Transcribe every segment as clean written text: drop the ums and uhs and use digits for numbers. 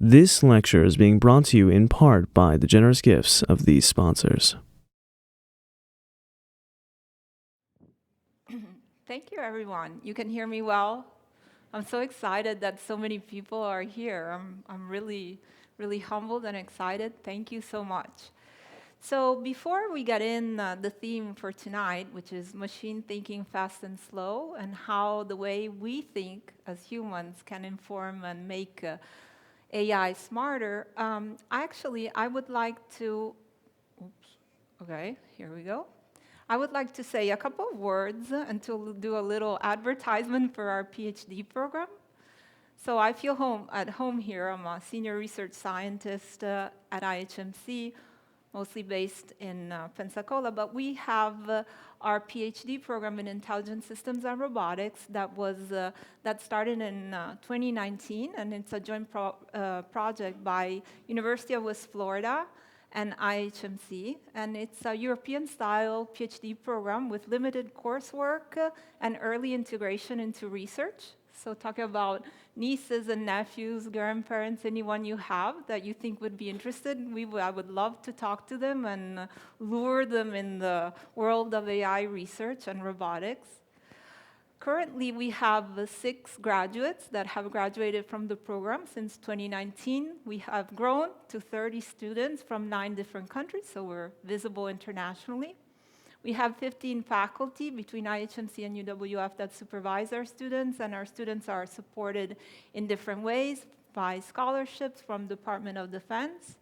This lecture is being brought to you in part by the generous gifts of these sponsors. Thank you, everyone. You can hear me well? I'm so excited that so many people are here. I'm really, really humbled and excited. Thank you so much. So before we get in the theme for tonight, which is machine thinking fast and slow, and how the way we think as humans can inform and make AI smarter, I would like to, okay, here we go. I would like to say a couple of words and to do a little advertisement for our PhD program. So I feel at home here. I'm a senior research scientist at IHMC, mostly based in Pensacola, but we have our PhD program in intelligent systems and robotics that started in 2019, and it's a joint project by University of West Florida and IHMC, and it's a European-style PhD program with limited coursework and early integration into research. So talking about nieces and nephews, grandparents, anyone you have that you think would be interested, I would love to talk to them and lure them in the world of AI research and robotics. Currently, we have 6 graduates that have graduated from the program since 2019. We have grown to 30 students from 9 different countries, so we're visible internationally. We have 15 faculty between IHMC and UWF that supervise our students, and our students are supported in different ways by scholarships from Department of Defense,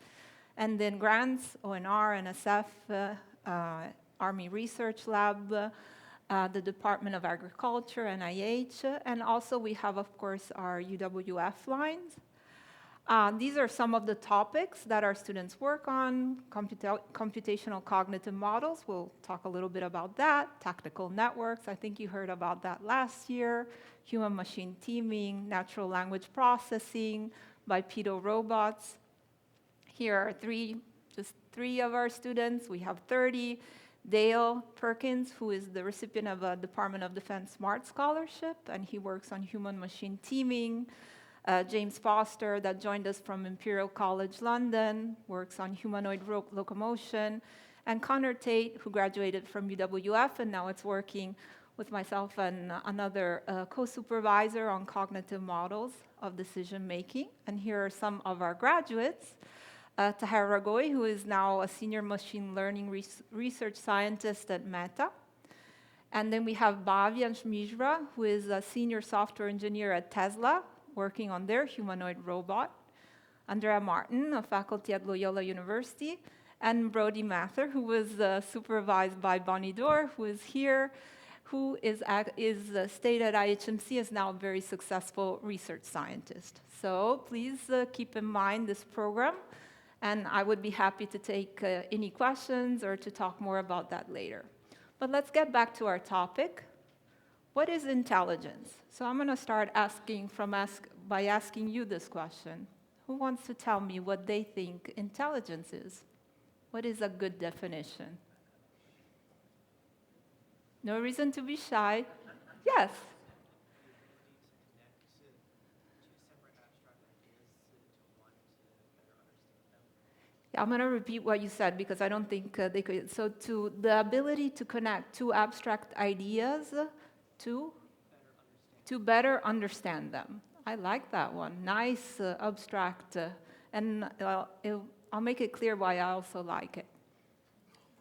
and then grants, ONR, NSF, Army Research Lab, the Department of Agriculture, NIH, and also we have, of course, our UWF lines. These are some of the topics that our students work on. Computational cognitive models, we'll talk a little bit about that. Tactical networks, I think you heard about that last year. Human-machine teaming, natural language processing, bipedal robots. Here are just three of our students. We have 30. Dale Perkins, who is the recipient of a Department of Defense SMART Scholarship, and he works on human-machine teaming. James Foster, that joined us from Imperial College London, works on humanoid locomotion. And Connor Tate, who graduated from UWF, and now it's working with myself and another co-supervisor on cognitive models of decision-making. And here are some of our graduates. Tahara Ragoy, who is now a senior machine learning research scientist at Meta. And then we have Bhavyan Mishra, who is a senior software engineer at Tesla, working on their humanoid robot. Andrea Martin, a faculty at Loyola University. And Brody Mather, who was supervised by Bonnie Dorr, who is here, who is stayed at IHMC, is now a very successful research scientist. So please keep in mind this program. And I would be happy to take any questions or to talk more about that later. But let's get back to our topic. What is intelligence? So I'm going to start by asking you this question. Who wants to tell me what they think intelligence is? What is a good definition? No reason to be shy. Yes. I'm going to repeat what you said because I don't think they could. So the ability to connect two abstract ideas to better understand them. I like that one. Nice, abstract, and I'll make it clear why I also like it.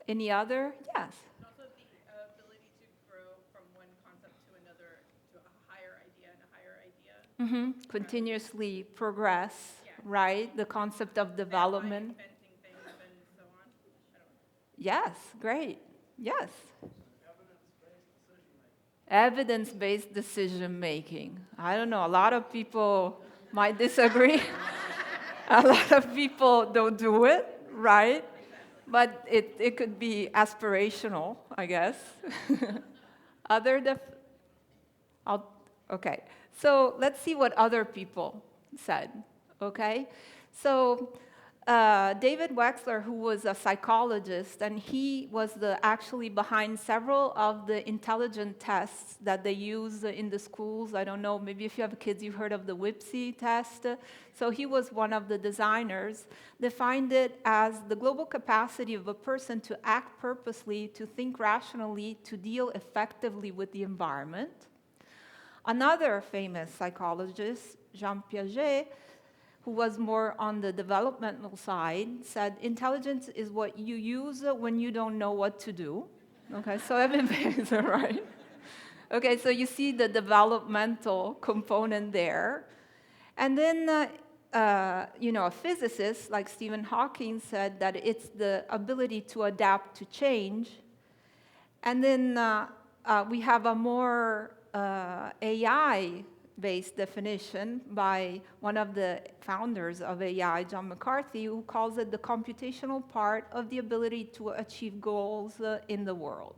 Any other? Yes. And also the ability to grow from one concept to another, to a higher idea and a higher idea. Mm-hmm. Continuously progress, yeah. Right? The concept of development. Inventing things and so on. Yes, great. Yes. Evidence-based decision-making. I don't know, a lot of people might disagree. A lot of people don't do it, right? But it could be aspirational, I guess. Okay, so let's see what other people said, okay? So David Wexler, who was a psychologist, and he was actually behind several of the intelligent tests that they use in the schools. I don't know, maybe if you have kids, you've heard of the WIPSI test. So he was one of the designers, defined it as the global capacity of a person to act purposely, to think rationally, to deal effectively with the environment. Another famous psychologist, Jean Piaget, who was more on the developmental side, said intelligence is what you use when you don't know what to do. Okay, so everything's right. Okay, so you see the developmental component there. And then, a physicist like Stephen Hawking said that it's the ability to adapt to change. And then we have a more AI-based definition by one of the founders of AI, John McCarthy, who calls it the computational part of the ability to achieve goals in the world.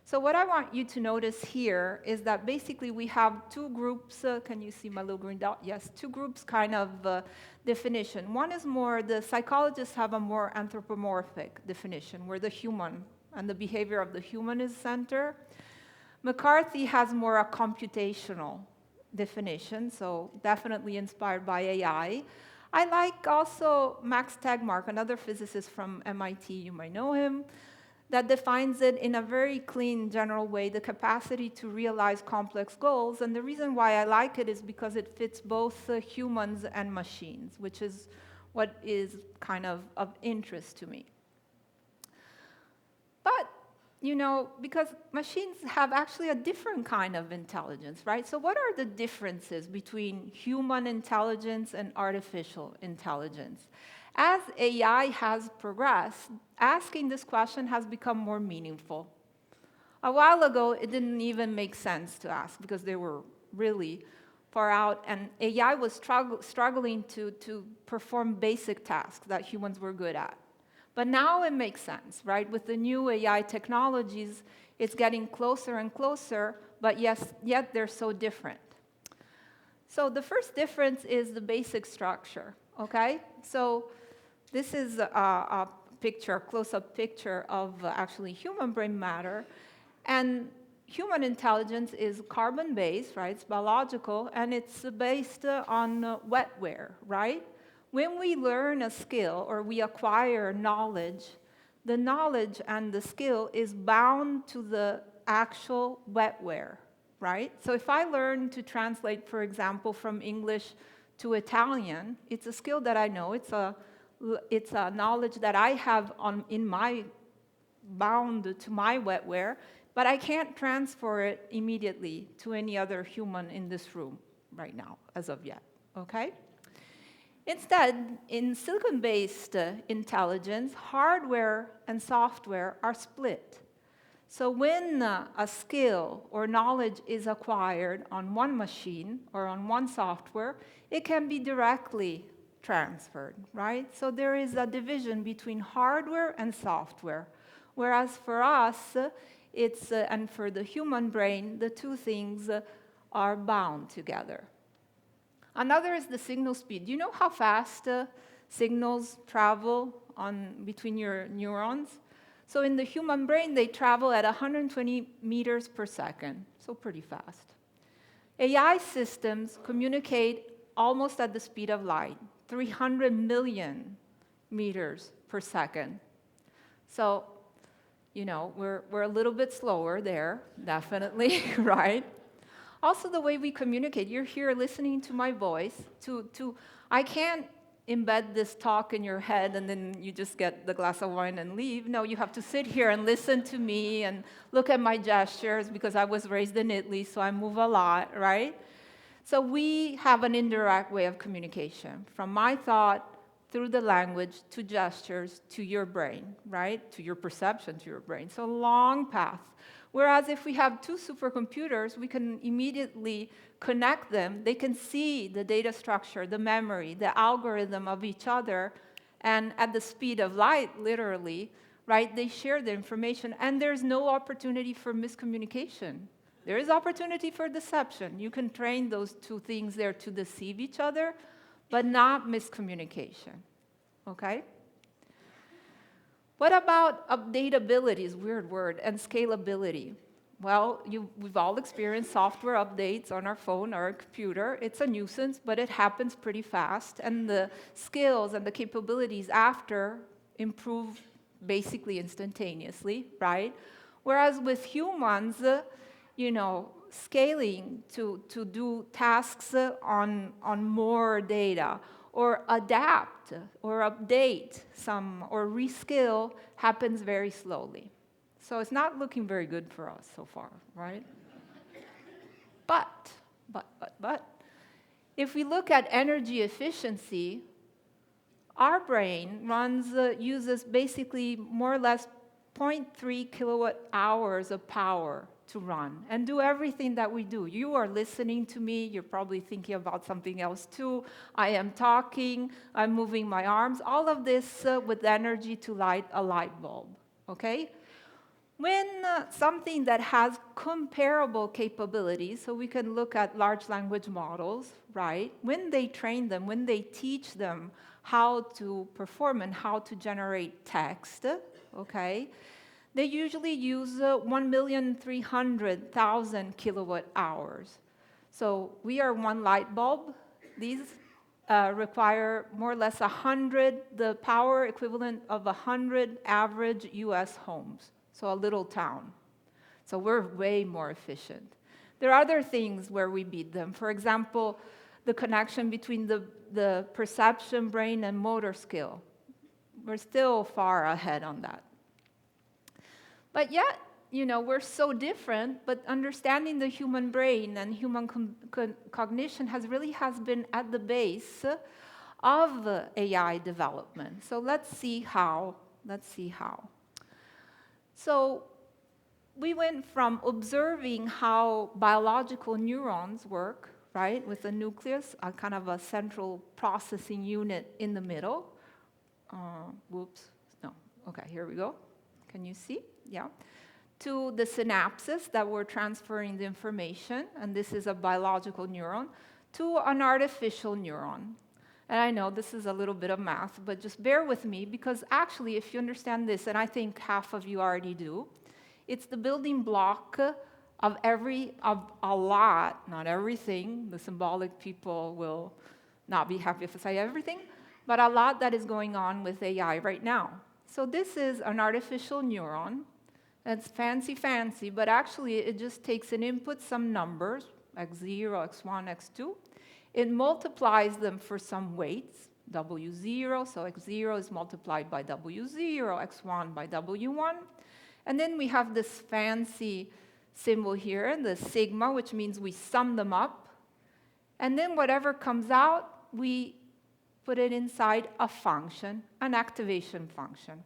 So what I want you to notice here is that basically we have two groups. Can you see my little green dot? Yes, two groups kind of definition. One is more, the psychologists have a more anthropomorphic definition, where the human and the behavior of the human is center. McCarthy has more a computational definition, so definitely inspired by AI. I like also Max Tegmark, another physicist from MIT, you might know him, that defines it in a very clean, general way, the capacity to realize complex goals. And the reason why I like it is because it fits both humans and machines, which is what is kind of interest to me. But because machines have actually a different kind of intelligence, right? So what are the differences between human intelligence and artificial intelligence? As AI has progressed, asking this question has become more meaningful. A while ago, it didn't even make sense to ask because they were really far out, and AI was struggling to perform basic tasks that humans were good at. But now it makes sense, right? With the new AI technologies, it's getting closer and closer, but yet they're so different. So the first difference is the basic structure, okay? So this is a picture, a close-up picture of actually human brain matter. And human intelligence is carbon-based, right? It's biological, and it's based on wetware, right? When we learn a skill or we acquire knowledge, the knowledge and the skill is bound to the actual wetware, right? So if I learn to translate, for example, from English to Italian, it's a skill that I know. It's a knowledge that I have bound to my wetware, but I can't transfer it immediately to any other human in this room right now, as of yet, okay? Instead, in silicon-based intelligence, hardware and software are split. So when a skill or knowledge is acquired on one machine or on one software, it can be directly transferred, right? So there is a division between hardware and software, whereas for us, and for the human brain, the two things are bound together. Another is the signal speed. Do you know how fast signals travel between your neurons? So in the human brain, they travel at 120 meters per second, so pretty fast. AI systems communicate almost at the speed of light, 300 million meters per second. So, we're a little bit slower there, definitely, right? Also, the way we communicate, you're here listening to my voice. I can't embed this talk in your head and then you just get the glass of wine and leave. No, you have to sit here and listen to me and look at my gestures because I was raised in Italy, so I move a lot, right? So we have an indirect way of communication, from my thought through the language to gestures to your brain, right? To your perception to your brain. So a long path. Whereas if we have two supercomputers, we can immediately connect them. They can see the data structure, the memory, the algorithm of each other, and at the speed of light, literally, right, they share the information, and there's no opportunity for miscommunication. There is opportunity for deception. You can train those two things there to deceive each other, but not miscommunication, okay? What about updatability, is a weird word, and scalability? Well, we've all experienced software updates on our phone or our computer. It's a nuisance, but it happens pretty fast, and the skills and the capabilities after improve basically instantaneously, right? Whereas with humans, scaling to do tasks on more data, or adapt or update some or reskill happens very slowly. So it's not looking very good for us so far, right? But, if we look at energy efficiency, our brain uses basically more or less 0.3 kilowatt hours of power to run and do everything that we do. You are listening to me, you're probably thinking about something else too. I am talking, I'm moving my arms, all of this with energy to light a light bulb, okay? When something that has comparable capabilities, so we can look at large language models, right? When they train them, when they teach them how to perform and how to generate text, okay, they usually use 1,300,000 kilowatt hours. So we are one light bulb. These require more or less the power equivalent of 100 average US homes. So a little town. So we're way more efficient. There are other things where we beat them. For example, the connection between the perception, brain, and motor skill. We're still far ahead on that. But yet, we're so different, but understanding the human brain and human cognition has been at the base of AI development. So let's see how. So we went from observing how biological neurons work, right, with a nucleus, a kind of a central processing unit in the middle. Here we go. Can you see? Yeah. To the synapses that were transferring the information, and this is a biological neuron, to an artificial neuron. And I know this is a little bit of math, but just bear with me, because actually, if you understand this, and I think half of you already do, it's the building block of a lot, not everything. The symbolic people will not be happy if I say everything, but a lot that is going on with AI right now. So this is an artificial neuron. It's fancy, but actually it just takes an input, some numbers, x0, x1, x2. It multiplies them for some weights, W0, so x0 is multiplied by W0, x1 by W1. And then we have this fancy symbol here, the sigma, which means we sum them up. And then whatever comes out, we put it inside a function, an activation function.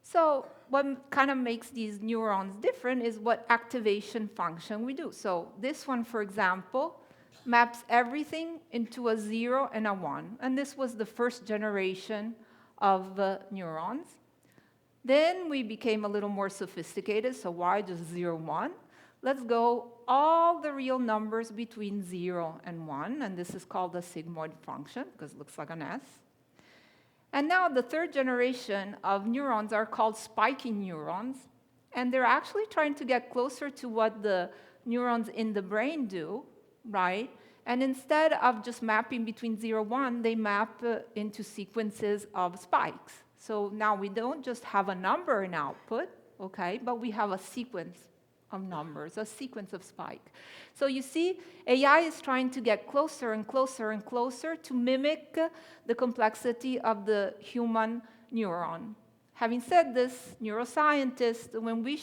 So what kind of makes these neurons different is what activation function we do. So this one, for example, maps everything into a 0 and a 1. And this was the first generation of neurons. Then we became a little more sophisticated. So why just 0, 1? Let's go all the real numbers between 0 and 1. And this is called a sigmoid function because it looks like an S. And now the third generation of neurons are called spiking neurons, and they're actually trying to get closer to what the neurons in the brain do, right? And instead of just mapping between 0, 1, they map into sequences of spikes. So now we don't just have a number in output, okay, but we have a sequence of numbers, a sequence of spike. So you see, AI is trying to get closer and closer and closer to mimic the complexity of the human neuron. Having said this, neuroscientists, when we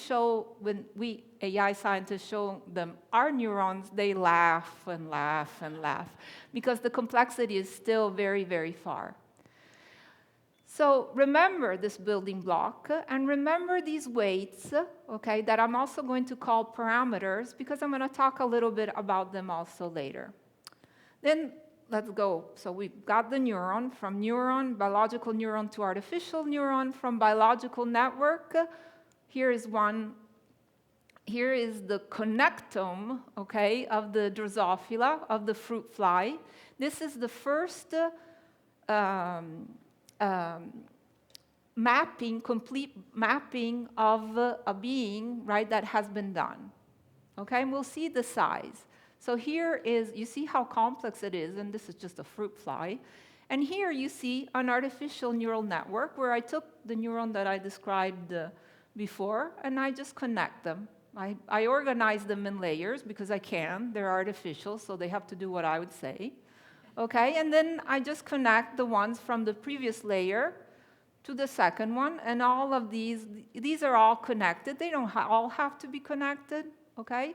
AI scientists show them our neurons, they laugh and laugh and laugh because the complexity is still very, very far. So remember this building block, and remember these weights, okay, that I'm also going to call parameters, because I'm going to talk a little bit about them also later. Then let's go. So we've got the neuron, from neuron, biological neuron to artificial neuron, from biological network. Here is the connectome, okay, of the Drosophila, of the fruit fly. This is the first complete mapping of a being, right, that has been done. Okay, and we'll see the size. So here is, you see how complex it is, and this is just a fruit fly. And here you see an artificial neural network where I took the neuron that I described before, and I just connect them. I organize them in layers because I can. They're artificial, so they have to do what I would say. Okay, and then I just connect the ones from the previous layer to the second one, and all of these are all connected. They don't all have to be connected, okay?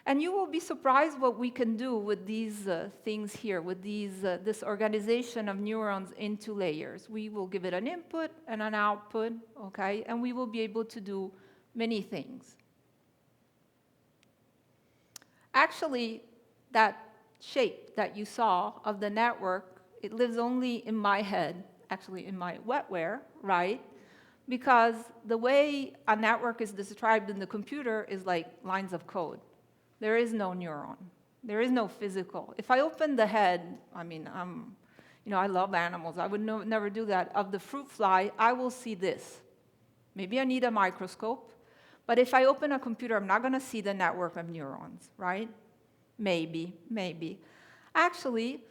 And you will be surprised what we can do with these things here, with this organization of neurons into layers. We will give it an input and an output, okay? And we will be able to do many things. Actually, that shape that you saw of the network, it lives only in my head, actually in my wetware, right? Because the way a network is described in the computer is like lines of code. There is no neuron. There is no physical. If I open the head, I mean, I love animals. I would never do that. Of the fruit fly, I will see this. Maybe I need a microscope. But if I open a computer, I'm not going to see the network of neurons, right? Maybe. Actually,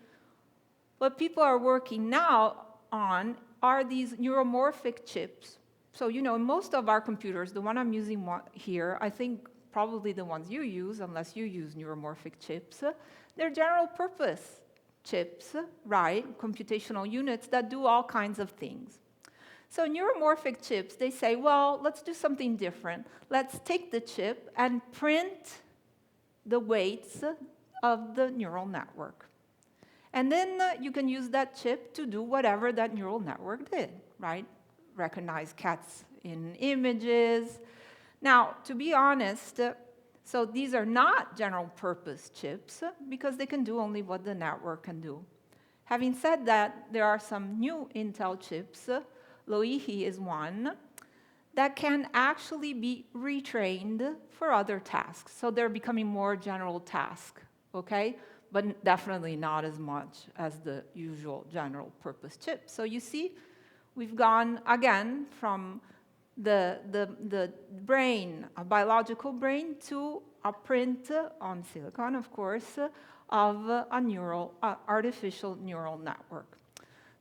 what people are working now on are these neuromorphic chips. So, in most of our computers, the one I'm using here, I think probably the ones you use, unless you use neuromorphic chips, they're general purpose chips, right? Computational units that do all kinds of things. So neuromorphic chips, they say, well, let's do something different. Let's take the chip and print the weights of the neural network. And then you can use that chip to do whatever that neural network did, right? Recognize cats in images. Now, to be honest, so these are not general purpose chips because they can do only what the network can do. Having said that, there are some new Intel chips, Loihi is one, that can actually be retrained for other tasks. So they're becoming more general task, okay? But definitely not as much as the usual general purpose chip. So you see, we've gone again from the brain, a biological brain, to a print on silicon, of course, of a artificial neural network.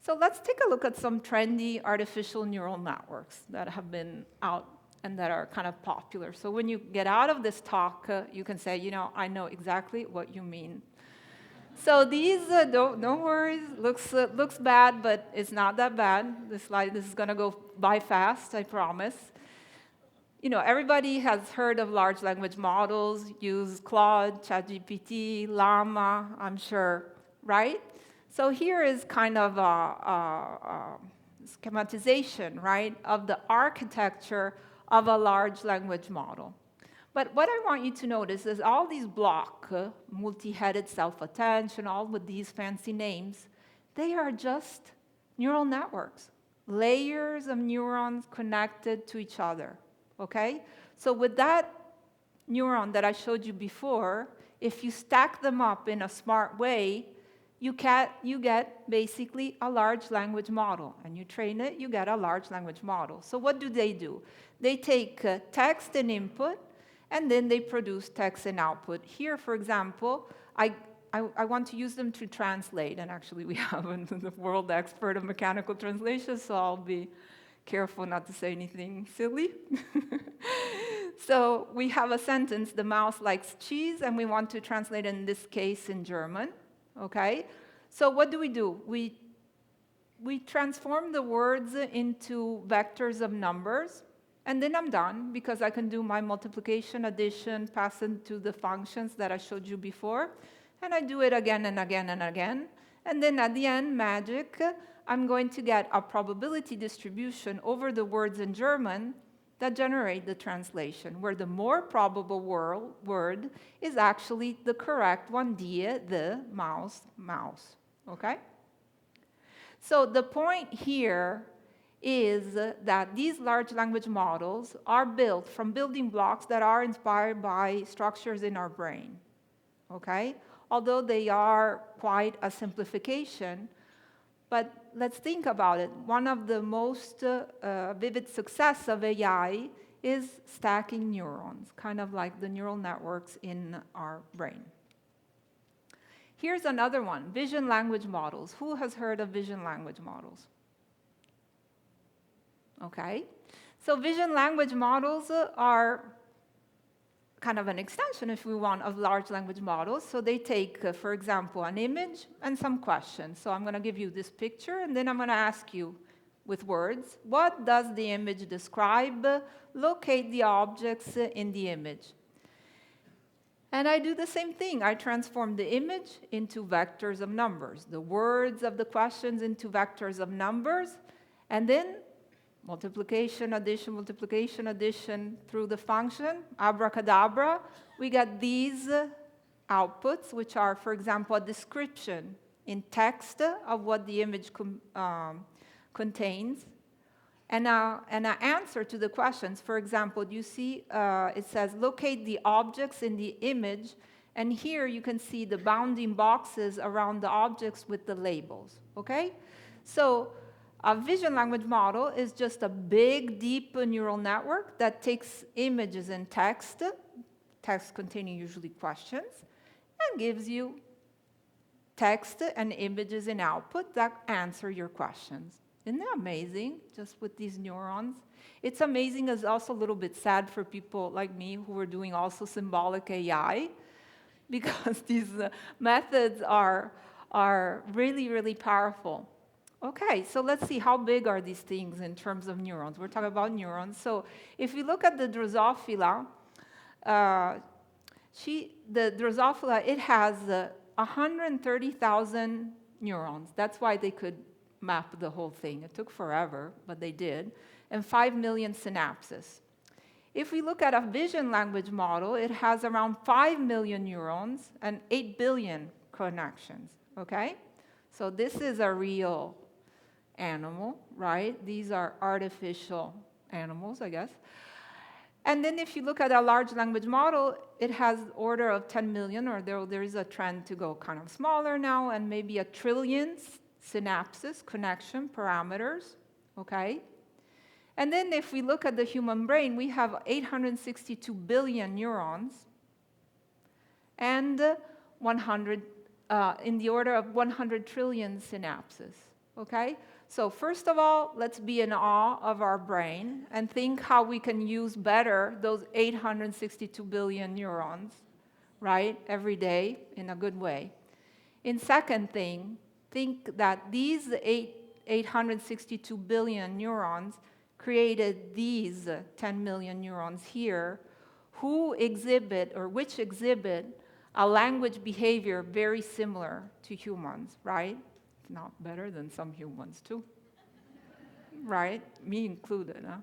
So let's take a look at some trendy artificial neural networks that have been out and that are kind of popular. So when you get out of this talk, you can say, I know exactly what you mean. So these, don't worry, looks bad, but it's not that bad. This is going to go by fast, I promise. Everybody has heard of large language models, use Claude, ChatGPT, Llama, I'm sure, right? So here is kind of a schematization, right, of the architecture of a large language model. But what I want you to notice is all these blocks, multi-headed self-attention, all with these fancy names, they are just neural networks, layers of neurons connected to each other, okay? So with that neuron that I showed you before, if you stack them up in a smart way, you get basically a large language model. And you train it, you get a large language model. So what do? They take text and input, and then they produce text and output. Here, for example, I want to use them to translate, and actually we have the world expert of mechanical translation, so I'll be careful not to say anything silly. So we have a sentence, the mouse likes cheese, and we want to translate in this case in German, okay? So what do? We transform the words into vectors of numbers, and then I'm done because I can do my multiplication, addition, pass it to the functions that I showed you before, and I do it again and again and again. And then at the end, magic, I'm going to get a probability distribution over the words in German that generate the translation, where the more probable word is actually the correct one, the mouse, okay? So the point here is that these large language models are built from building blocks that are inspired by structures in our brain, okay? Although they are quite a simplification, But let's think about it. One of the most vivid success of AI is stacking neurons, kind of like the neural networks in our brain. Here's another one, vision language models. Who has heard of vision language models? Okay. So vision language models are kind of an extension, if we want, of large language models. So they take, for example, an image and some questions. So I'm going to give you this picture, and then I'm going to ask you with words, what does the image describe? Locate the objects in the image. And I do the same thing. I transform the image into vectors of numbers, the words of the questions into vectors of numbers, and then multiplication, addition through the function, abracadabra, we get these outputs, which are, for example, a description in text of what the image contains, and an answer to the questions. For example, you see it says, locate the objects in the image, and here you can see the bounding boxes around the objects with the labels, okay? So a vision language model is just a big, deep neural network that takes images and text containing usually questions, and gives you text and images in output that answer your questions. Isn't that amazing, just with these neurons? It's amazing. It's also a little bit sad for people like me who are doing also symbolic AI, because these methods are really, really powerful. Okay, so let's see, how big are these things in terms of neurons? We're talking about neurons. So if we look at the Drosophila, it has 130,000 neurons. That's why they could map the whole thing. It took forever, but they did. And 5 million synapses. If we look at a vision language model, it has around 5 million neurons and 8 billion connections, okay? So this is a real animal, right? These are artificial animals, I guess. And then if you look at a large language model, it has order of 10 million, or there is a trend to go kind of smaller now, and maybe 1 trillion synapses, connection parameters, okay? And then if we look at the human brain, we have 862 billion neurons and 100, in the order of 100 trillion synapses, okay? So first of all, let's be in awe of our brain and think how we can use better those 862 billion neurons, right, every day in a good way. In second thing, think that these 862 billion neurons created these 10 million neurons here, which exhibit a language behavior very similar to humans, right? Not better than some humans too, right? Me included, huh?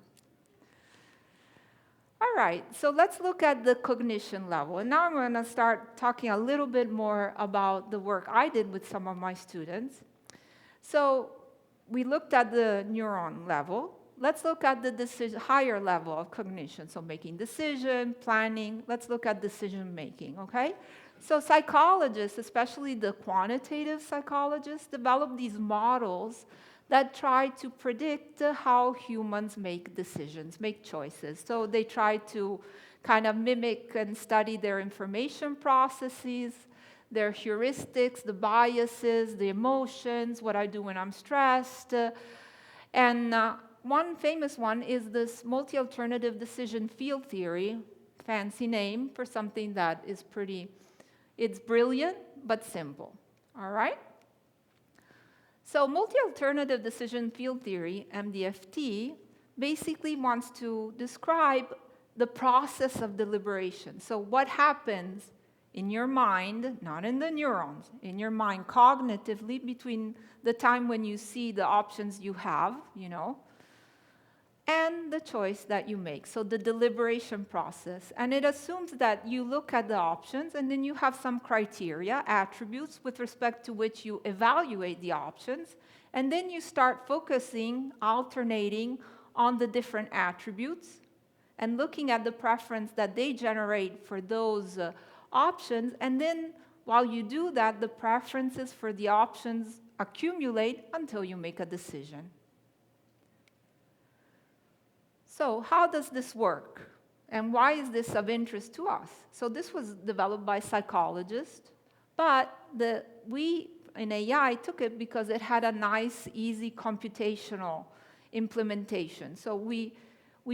All right, so let's look at the cognition level. And now I'm going to start talking a little bit more about the work I did with some of my students. So we looked at the neuron level. Let's look at the higher level of cognition, so making decision, planning. Let's look at decision making, okay? So psychologists, especially the quantitative psychologists, develop these models that try to predict how humans make decisions, make choices. So they try to kind of mimic and study their information processes, their heuristics, the biases, the emotions, what I do when I'm stressed. And one famous one is this multi-alternative decision field theory, fancy name for something that is it's brilliant but simple, all right? So multi-alternative decision field theory, MDFT, basically wants to describe the process of deliberation. So what happens in your mind, not in the neurons, in your mind cognitively between the time when you see the options you have, and the choice that you make, so the deliberation process. And it assumes that you look at the options and then you have some criteria, attributes with respect to which you evaluate the options, and then you start focusing, alternating on the different attributes and looking at the preference that they generate for those options, and then while you do that, the preferences for the options accumulate until you make a decision. So how does this work? And why is this of interest to us? So this was developed by psychologists, but we in AI took it because it had a nice, easy computational implementation. So we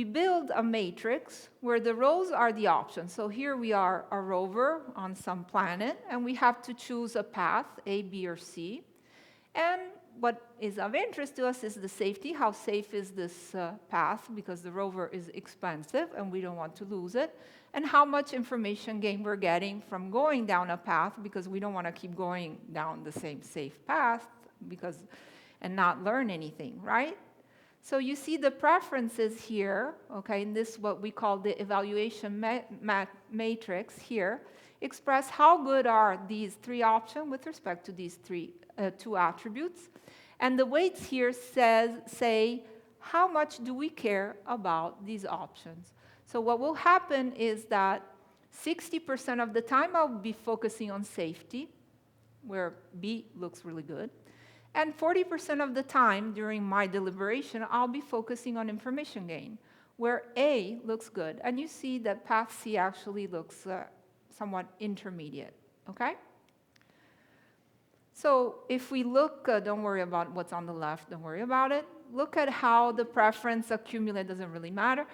build a matrix where the rows are the options. So here we are a rover on some planet, and we have to choose a path, A, B, or C. And what is of interest to us is the safety. How safe is this path? Because the rover is expensive, and we don't want to lose it. And how much information gain we're getting from going down a path, because we don't want to keep going down the same safe path and not learn anything, right? So you see the preferences here, okay, in this what we call the evaluation matrix here, express how good are these three options with respect to these two attributes. And the weights here say how much do we care about these options. So what will happen is that 60% of the time I'll be focusing on safety, where B looks really good. And 40% of the time during my deliberation, I'll be focusing on information gain, where A looks good. And you see that path C actually looks somewhat intermediate, okay? So if we look, don't worry about what's on the left, don't worry about it. Look at how the preference accumulates, doesn't really matter.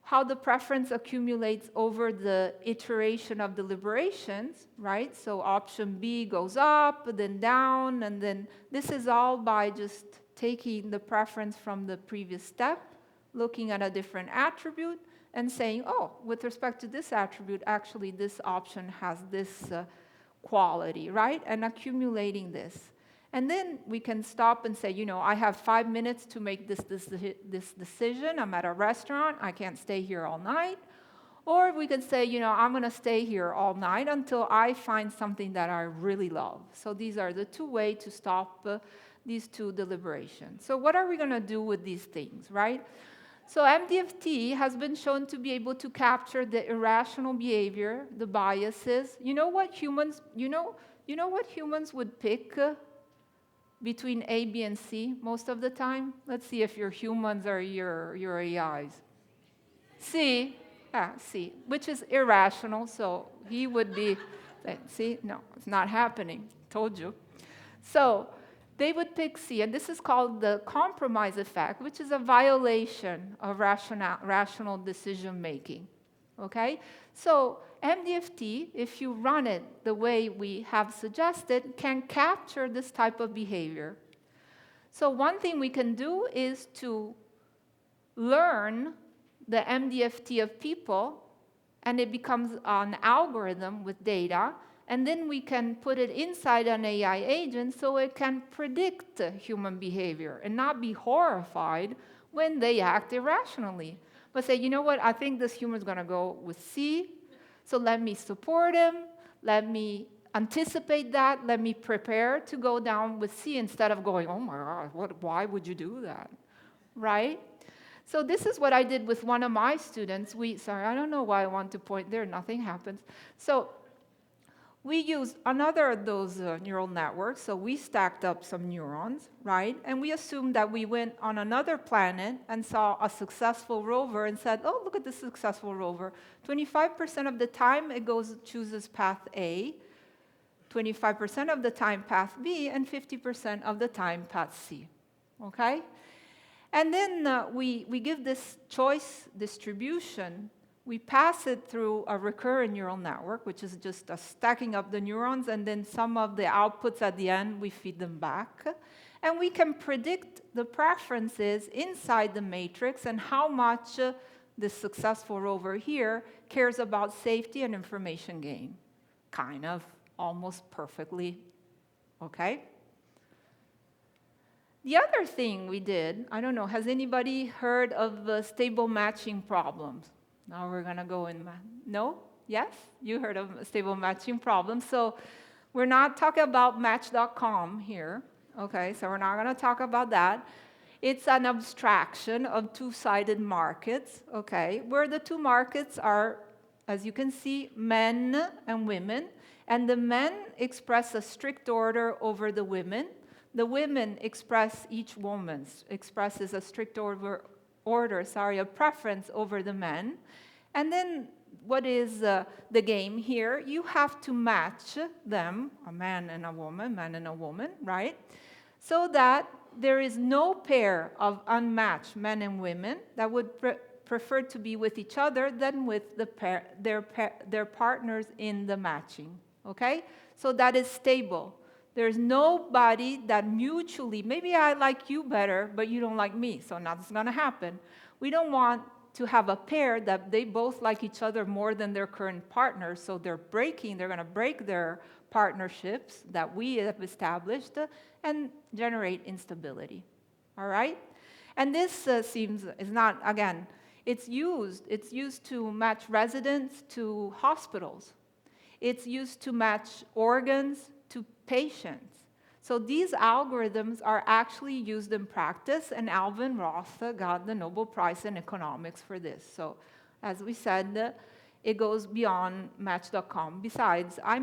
How the preference accumulates over the iteration of deliberations, right? So option B goes up, then down, and then this is all by just taking the preference from the previous step, looking at a different attribute, and saying, oh, with respect to this attribute, actually this option has this quality, right? And accumulating this. And then we can stop and say, you know, I have 5 minutes to make this decision. I'm at a restaurant. I can't stay here all night. Or we could say, you know, I'm going to stay here all night until I find something that I really love. So these are the two ways to stop these two deliberations. So what are we going to do with these things, right? So MDFT has been shown to be able to capture the irrational behavior, the biases. You know what humans would pick between A, B, and C most of the time? Let's see if your humans or your AIs. C, C, which is irrational, so he would be, see, no, it's not happening, told you. So they would pick C, and this is called the compromise effect, which is a violation of rational decision making, okay? So MDFT, if you run it the way we have suggested, can capture this type of behavior. So one thing we can do is to learn the MDFT of people, and it becomes an algorithm with data, and then we can put it inside an AI agent so it can predict human behavior and not be horrified when they act irrationally. But say, you know what, I think this human's going to go with C, so let me support him, let me anticipate that, let me prepare to go down with C instead of going, oh my God, why would you do that, right? So this is what I did with one of my students. Sorry, I don't know why I want to point there, nothing happens. So we used another of those neural networks, so we stacked up some neurons, right? And we assumed that we went on another planet and saw a successful rover and said, oh, look at this successful rover. 25% of the time it chooses path A, 25% of the time path B, and 50% of the time path C, okay? And then we give this choice distribution. We pass it through a recurrent neural network, which is just stacking up the neurons, and then some of the outputs at the end, we feed them back. And we can predict the preferences inside the matrix and how much the successful rover here cares about safety and information gain. Kind of, almost perfectly, okay? The other thing we did, I don't know, has anybody heard of the stable matching problems? Now we're going to go in. No? Yes? You heard of stable matching problems. So we're not talking about Match.com here. Okay, so we're not going to talk about that. It's an abstraction of two-sided markets, okay, where the two markets are, as you can see, men and women. And the men express a strict order over the women. The women express, each woman expresses a strict a preference over the men. And then what is the game here? You have to match them, a man and a woman, right? So that there is no pair of unmatched men and women that would prefer to be with each other than with their partners in the matching, okay? So that is stable. There's nobody that mutually, maybe I like you better, but you don't like me, so nothing's gonna happen. We don't want to have a pair that they both like each other more than their current partners, so they're gonna break their partnerships that we have established and generate instability, all right? And this is not, again, it's used to match residents to hospitals. It's used to match organs to patients. So these algorithms are actually used in practice, and Alvin Roth got the Nobel Prize in economics for this. So as we said, it goes beyond Match.com. Besides, I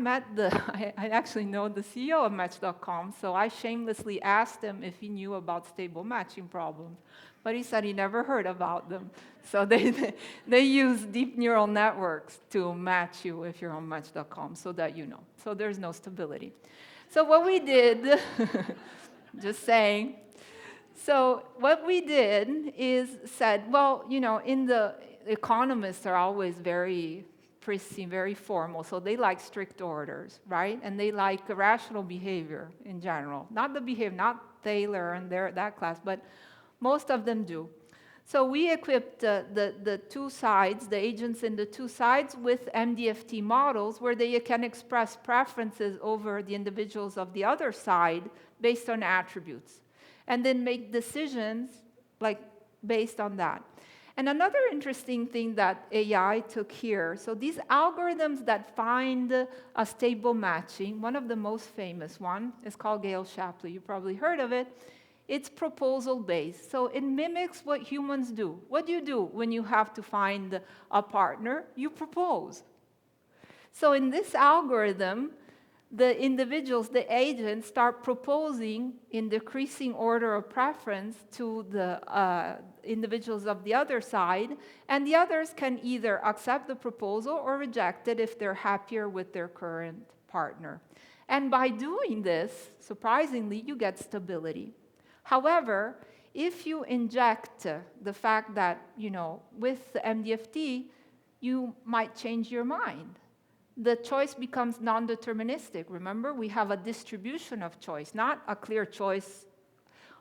actually know the CEO of Match.com, so I shamelessly asked him if he knew about stable matching problems. But he said he never heard about them. So they use deep neural networks to match you if you're on Match.com, so that you know. So there's no stability. So what we did, just saying, so what we did is said, well, economists are always very pristine, very formal, so they like strict orders, right? And they like rational behavior in general. Not the behavior, not Taylor and that class, but most of them do. So we equipped the two sides, the agents in the two sides, with MDFT models where they can express preferences over the individuals of the other side based on attributes, and then make decisions based on that. And another interesting thing that AI took here, so these algorithms that find a stable matching, one of the most famous one is called Gale-Shapley. You probably heard of it. It's proposal-based, so it mimics what humans do. What do you do when you have to find a partner? You propose. So in this algorithm, the individuals, the agents, start proposing in decreasing order of preference to the individuals of the other side, and the others can either accept the proposal or reject it if they're happier with their current partner. And by doing this, surprisingly, you get stability. However, if you inject the fact that, with the MDFT, you might change your mind. The choice becomes non-deterministic. Remember, we have a distribution of choice, not a clear choice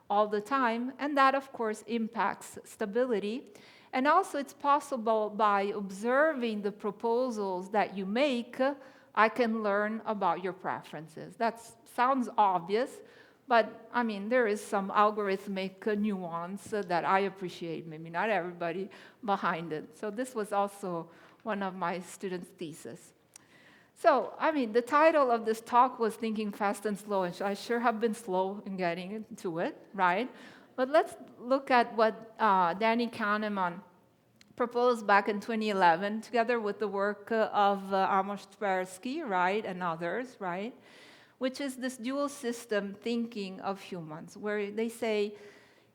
all the time, and that, of course, impacts stability. And also, it's possible by observing the proposals that you make, I can learn about your preferences. That sounds obvious, but, there is some algorithmic nuance that I appreciate, maybe not everybody, behind it. So this was also one of my students' thesis. So, the title of this talk was Thinking Fast and Slow, and I sure have been slow in getting into it, right? But let's look at what Danny Kahneman proposed back in 2011, together with the work of Amos Tversky, right, and others, right? Which is this dual system thinking of humans, where they say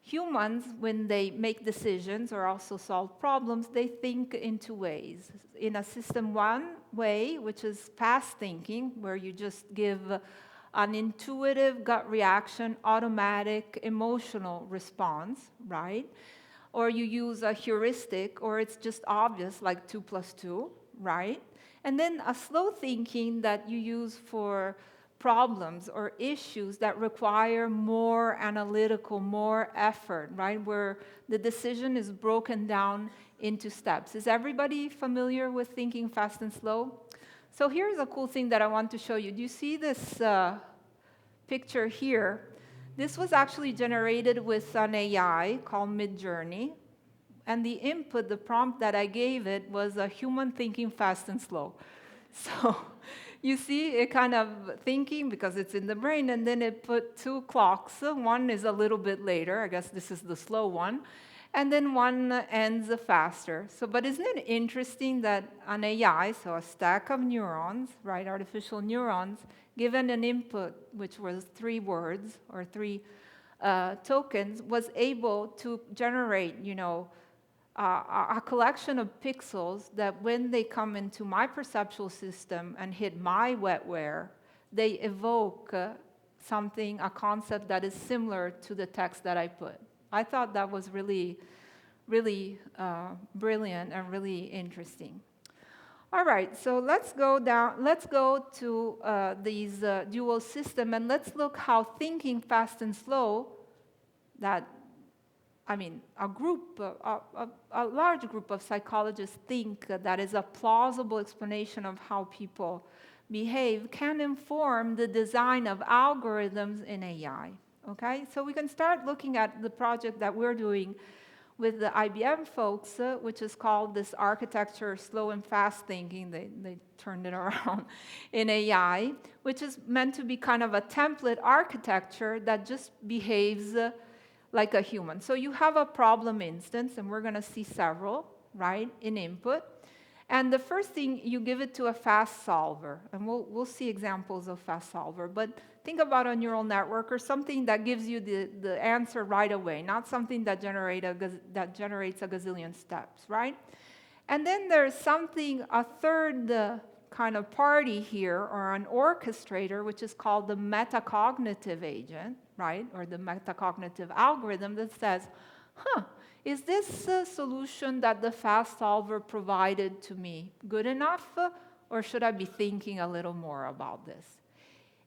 humans, when they make decisions or also solve problems, they think in two ways. In a system one way, which is past thinking, where you just give an intuitive gut reaction, automatic emotional response, right? Or you use a heuristic, or it's just obvious, like 2 + 2, right? And then a slow thinking that you use for problems or issues that require more analytical, more effort, right? Where the decision is broken down into steps. Is everybody familiar with thinking fast and slow? So here's a cool thing that I want to show you. Do you see this picture here? This was actually generated with an AI called Midjourney. And the input, the prompt that I gave it was a human thinking fast and slow. So you see it kind of thinking because it's in the brain, and then it put 2 clocks. One is a little bit later. I guess this is the slow one. and then one ends faster. So, but isn't it interesting that an AI, so a stack of neurons, right, artificial neurons, given an input, which was 3 words or 3 tokens, was able to generate, a collection of pixels that when they come into my perceptual system and hit my wetware, they evoke something, a concept that is similar to the text that I put. I thought that was really, really brilliant and really interesting. All right, so let's go to these dual system, and let's look how thinking fast and slow, a large group of psychologists think that is a plausible explanation of how people behave, can inform the design of algorithms in AI. Okay, so we can start looking at the project that we're doing with the IBM folks, which is called this architecture slow and fast thinking. They turned it around in AI, which is meant to be kind of a template architecture that just behaves like a human. So you have a problem instance, and we're going to see several, right, in input. And the first thing, you give it to a fast solver, and we'll see examples of fast solver. But think about a neural network or something that gives you the answer right away, not something that generates a gazillion steps, right? And then there's something, a third kind of party here, or an orchestrator, which is called the metacognitive agent, right, or the metacognitive algorithm that says, is this solution that the fast solver provided to me good enough, or should I be thinking a little more about this?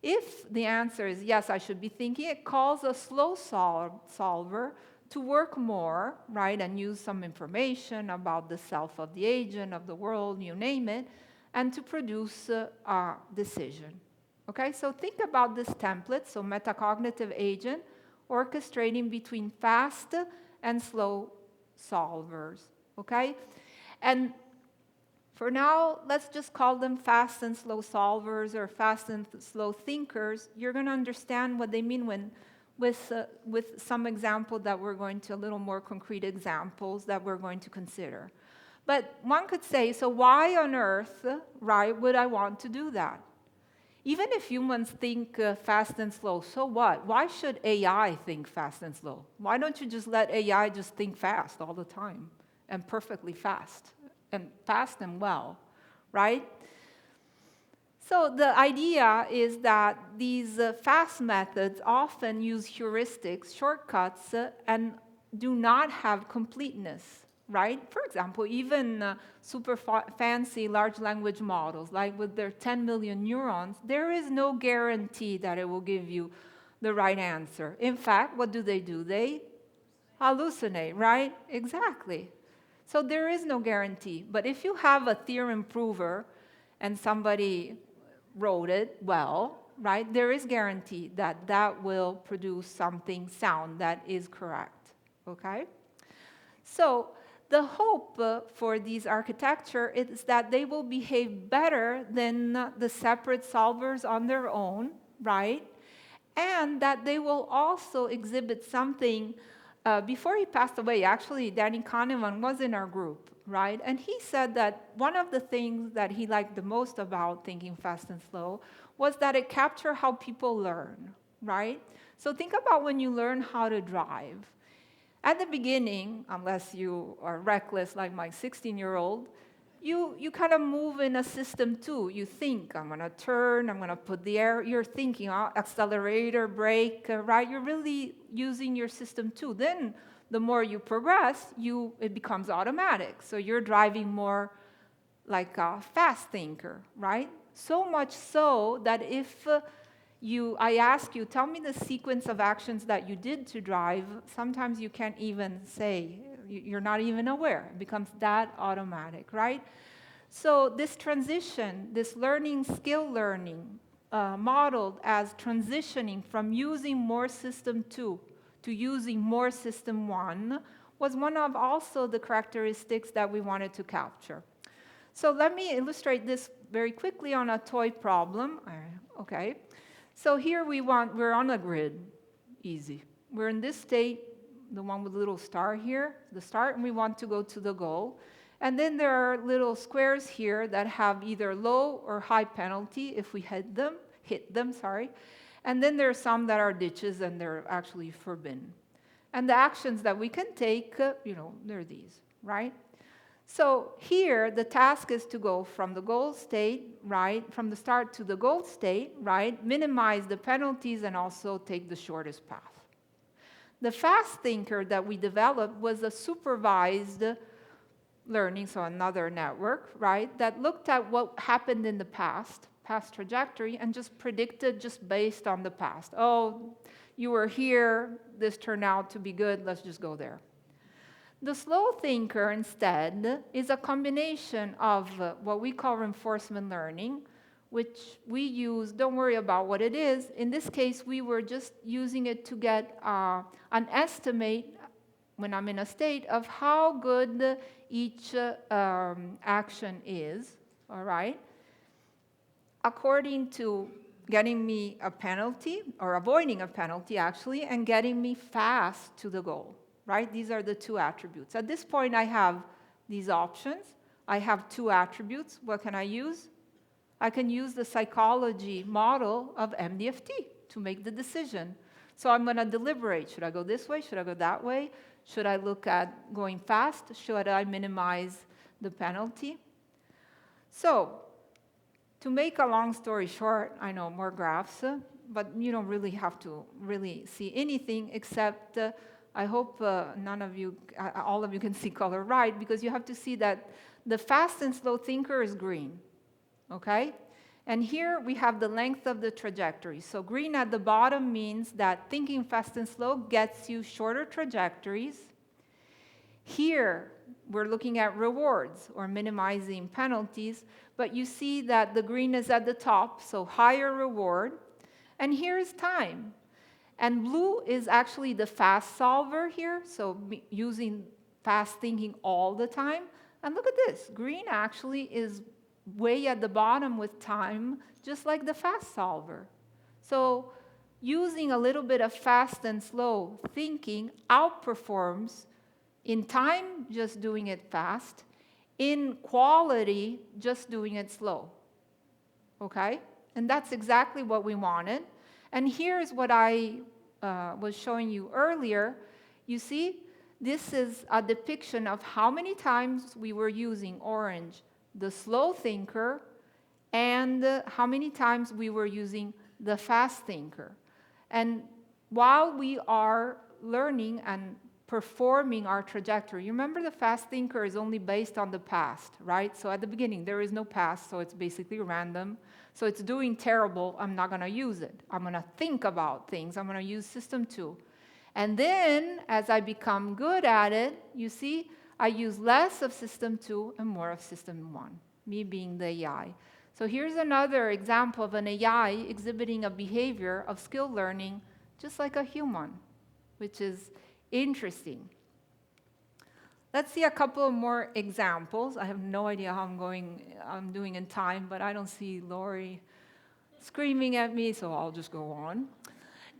If the answer is yes, I should be thinking, it calls a slow solver to work more, right, and use some information about the self of the agent, of the world, you name it, and to produce a decision. Okay, so think about this template, so metacognitive agent, orchestrating between fast and slow solvers, okay? And for now, let's just call them fast and slow solvers or fast and slow thinkers. You're going to understand what they mean with some example that we're going to, a little more concrete examples that we're going to consider. But one could say, so why on earth, right, would I want to do that? Even if humans think fast and slow, so what? Why should AI think fast and slow? Why don't you just let AI just think fast all the time and perfectly fast and well, right? So the idea is that these fast methods often use heuristics, shortcuts, and do not have completeness, right? For example, even super fancy large language models, like with their 10 million neurons, there is no guarantee that it will give you the right answer. In fact, what do? They hallucinate, right? Exactly. So there is no guarantee. But if you have a theorem prover and somebody wrote it well, right, there is guarantee that that will produce something sound that is correct, okay? So the hope for these architecture is that they will behave better than the separate solvers on their own, right? And that they will also exhibit something. Before he passed away, actually, Danny Kahneman was in our group, right? And he said that one of the things that he liked the most about thinking fast and slow was that it captured how people learn, right? So think about when you learn how to drive. At the beginning, unless you are reckless like my 16-year-old, you kind of move in a system too. You think, I'm going to turn, I'm going to put the air. You're thinking, accelerator, brake, right? You're really using your system too. Then the more you progress, it becomes automatic. So you're driving more like a fast thinker, right? So much so that if I ask you, tell me the sequence of actions that you did to drive, sometimes you can't even say, you're not even aware. It becomes that automatic, right? So this transition, this skill learning, modeled as transitioning from using more system 2 to using more system 1, was one of also the characteristics that we wanted to capture. So let me illustrate this very quickly on a toy problem. Okay. So here we're on a grid, easy. We're in this state, the one with the little star here, the start, and we want to go to the goal. And then there are little squares here that have either low or high penalty if we hit them, And then there are some that are ditches and they're actually forbidden. And the actions that we can take, they're these, right? So here, the task is to go from the goal state, right, from the start to the goal state, right, minimize the penalties and also take the shortest path. The fast thinker that we developed was a supervised learning, so another network, right, that looked at what happened in the past trajectory, and just predicted just based on the past. Oh, you were here, this turned out to be good, let's just go there. The slow thinker, instead, is a combination of what we call reinforcement learning, which we use, don't worry about what it is. In this case, we were just using it to get an estimate, when I'm in a state, of how good each action is, all right? According to getting me a penalty, or avoiding a penalty, actually, and getting me fast to the goal. Right? These are the two attributes. At this point, I have these options. I have two attributes. What can I use? I can use the psychology model of MDFT to make the decision. So I'm going to deliberate. Should I go this way? Should I go that way? Should I look at going fast? Should I minimize the penalty? So, to make a long story short, I know more graphs, but you don't really have to really see anything except I hope all of you can see color right, because you have to see that the fast and slow thinker is green, okay? And here we have the length of the trajectory. So green at the bottom means that thinking fast and slow gets you shorter trajectories. Here, we're looking at rewards or minimizing penalties, but you see that the green is at the top, so higher reward. And here is time. And blue is actually the fast solver here, so using fast thinking all the time. And look at this, green actually is way at the bottom with time, just like the fast solver. So using a little bit of fast and slow thinking outperforms in time, just doing it fast, in quality, just doing it slow. Okay? And that's exactly what we wanted. And here's what I was showing you earlier. You see, this is a depiction of how many times we were using orange, the slow thinker, and how many times we were using the fast thinker. And while we are learning and performing our trajectory, you remember the fast thinker is only based on the past, right? So at the beginning, there is no past, so it's basically random. So it's doing terrible, I'm not going to use it. I'm going to think about things. I'm going to use system 2. And then, as I become good at it, you see, I use less of system 2 and more of system 1, me being the AI. So here's another example of an AI exhibiting a behavior of skill learning just like a human, which is interesting. Let's see a couple of more examples. I have no idea how I'm doing in time, but I don't see Lori screaming at me, so I'll just go on.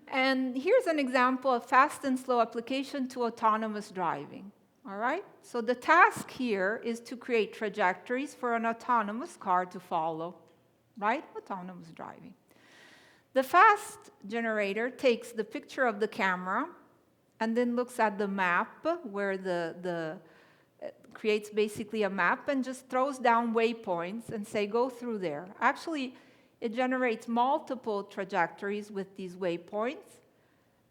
And here's an example of fast and slow application to autonomous driving. All right? So the task here is to create trajectories for an autonomous car to follow, right? Autonomous driving. The fast generator takes the picture of the camera and then looks at the map where creates basically a map and just throws down waypoints and say, go through there. Actually, it generates multiple trajectories with these waypoints.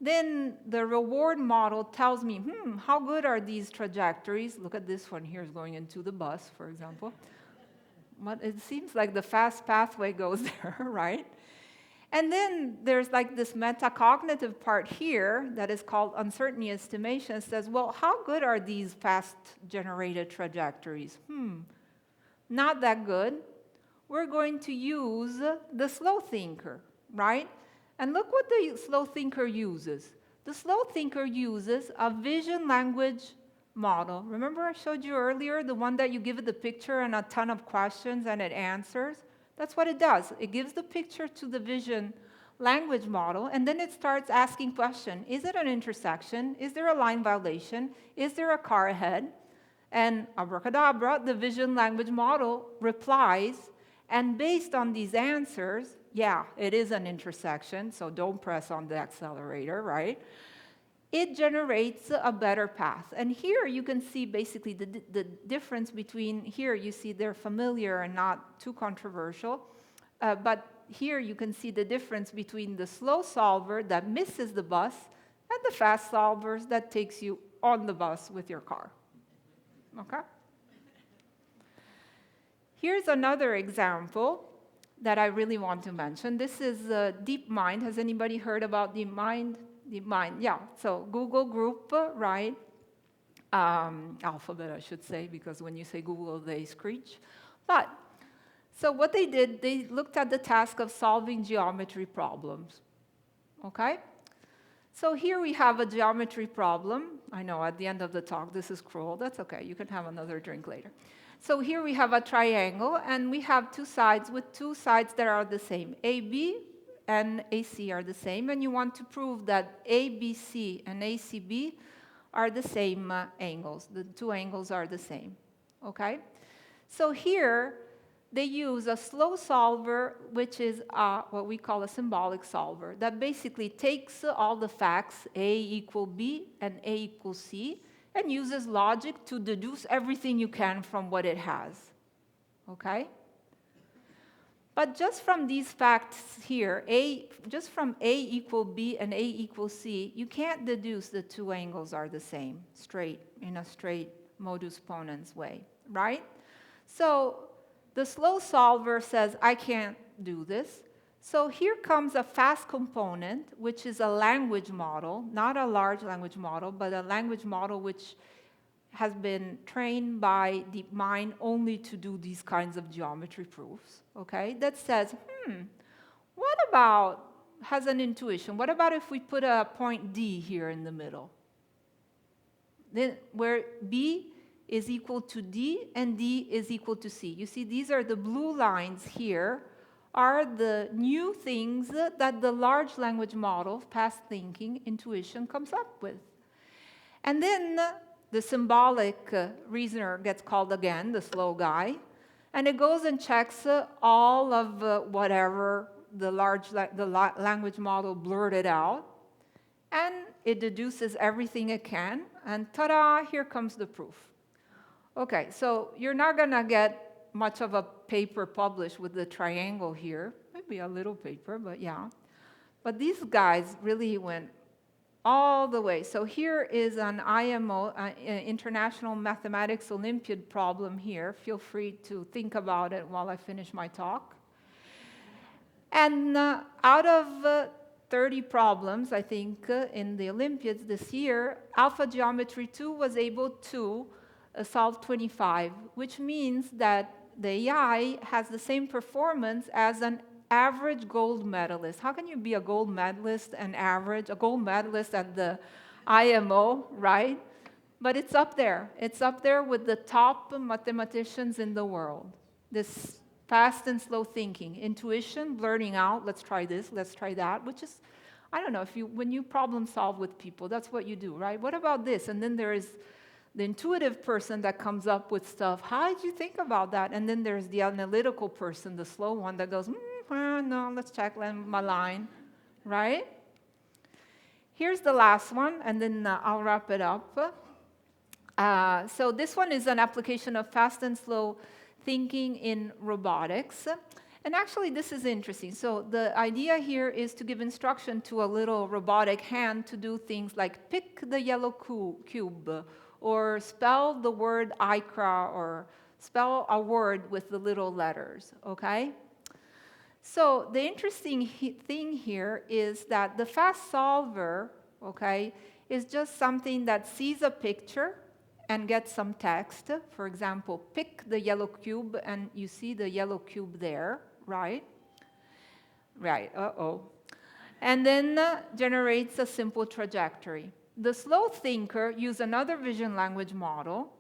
Then the reward model tells me, how good are these trajectories? Look at this one here is going into the bus, for example. But it seems like the fast pathway goes there, right? And then there's like this metacognitive part here that is called uncertainty estimation. It says, well, how good are these fast generated trajectories? Not that good. We're going to use the slow thinker, right? And look what the slow thinker uses. The slow thinker uses a vision language model. Remember I showed you earlier, the one that you give it the picture and a ton of questions and it answers? That's what it does. It gives the picture to the vision language model, and then it starts asking questions. Is it an intersection? Is there a line violation? Is there a car ahead? And abracadabra, the vision language model replies, and based on these answers, yeah, it is an intersection, so don't press on the accelerator, right? It generates a better path. And here you can see basically the difference between, here you see they're familiar and not too controversial, but here you can see the difference between the slow solver that misses the bus and the fast solvers that takes you on the bus with your car. Okay? Here's another example that I really want to mention. This is DeepMind. Has anybody heard about DeepMind? DeepMind, yeah. So Google group, right? Alphabet, I should say, because when you say Google, they screech. But, so what they did, they looked at the task of solving geometry problems. Okay? So here we have a geometry problem. I know, at the end of the talk, this is cruel. That's okay. You can have another drink later. So here we have a triangle, and we have two sides with two sides that are the same. AB and AC are the same, and you want to prove that ABC and ACB are the same angles. The two angles are the same, okay? So here, they use a slow solver, which is what we call a symbolic solver, that basically takes all the facts, A equal B and A equals C, and uses logic to deduce everything you can from what it has, okay? But just from these facts here, just from A equal B and A equals C, you can't deduce the two angles are the same, straight, in a straight modus ponens way, right? So the slow solver says, I can't do this. So here comes a fast component, which is a language model, not a large language model, but a language model which has been trained by DeepMind only to do these kinds of geometry proofs, okay? That says, what about, has an intuition, what about if we put a point D here in the middle? Then where B is equal to D and D is equal to C. You see, these are the blue lines here, are the new things that the large language model, past thinking, intuition comes up with. And then the symbolic reasoner gets called again, the slow guy, and it goes and checks all of whatever the language model blurted out, and it deduces everything it can, and ta-da, here comes the proof. Okay, so you're not going to get much of a paper published with the triangle here, maybe a little paper, but yeah. But these guys really went all the way. So here is an IMO, International Mathematics Olympiad problem here. Feel free to think about it while I finish my talk. And out of 30 problems, I think, in the Olympiads this year, Alpha Geometry 2 was able to solve 25, which means that the AI has the same performance as an average gold medalist. How can you be a gold medalist and average, a gold medalist at the IMO, right? But it's up there. It's up there with the top mathematicians in the world. This fast and slow thinking, intuition, blurting out, let's try this, let's try that, which is, I don't know, when you problem solve with people, that's what you do, right? What about this? And then there is the intuitive person that comes up with stuff. How did you think about that? And then there's the analytical person, the slow one that goes, no, let's check my line, right? Here's the last one, and then I'll wrap it up. So this one is an application of fast and slow thinking in robotics. And actually, this is interesting. So the idea here is to give instruction to a little robotic hand to do things like pick the yellow cube, or spell the word ICRA, or spell a word with the little letters, okay? So the interesting thing here is that the fast solver, okay, is just something that sees a picture and gets some text. For example, pick the yellow cube, and you see the yellow cube there, right? Right, and then generates a simple trajectory. The slow thinker uses another vision language model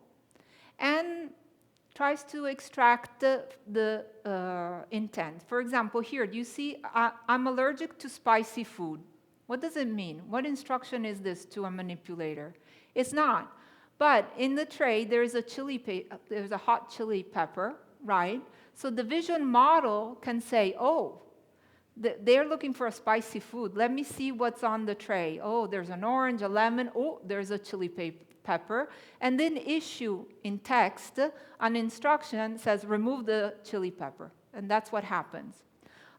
and tries to extract the intent. For example, here, do you see, I'm allergic to spicy food. What does it mean? What instruction is this to a manipulator? It's not. But in the tray, there's a hot chili pepper, right? So the vision model can say, oh, they're looking for a spicy food. Let me see what's on the tray. Oh, there's an orange, a lemon. Oh, there's a chili pepper. And then issue in text an instruction says, remove the chili pepper. And that's what happens.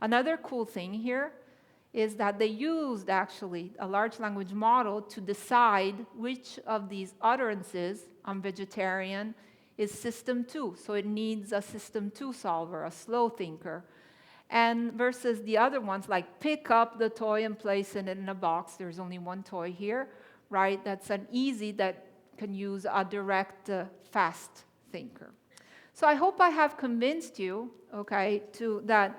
Another cool thing here is that they used actually a large language model to decide which of these utterances, I'm vegetarian, is system 2. So it needs a system 2 solver, a slow thinker. And versus the other ones, like pick up the toy and place it in a box. There's only one toy here, right? That's an easy that can use a direct, fast thinker. So I hope I have convinced you, okay, that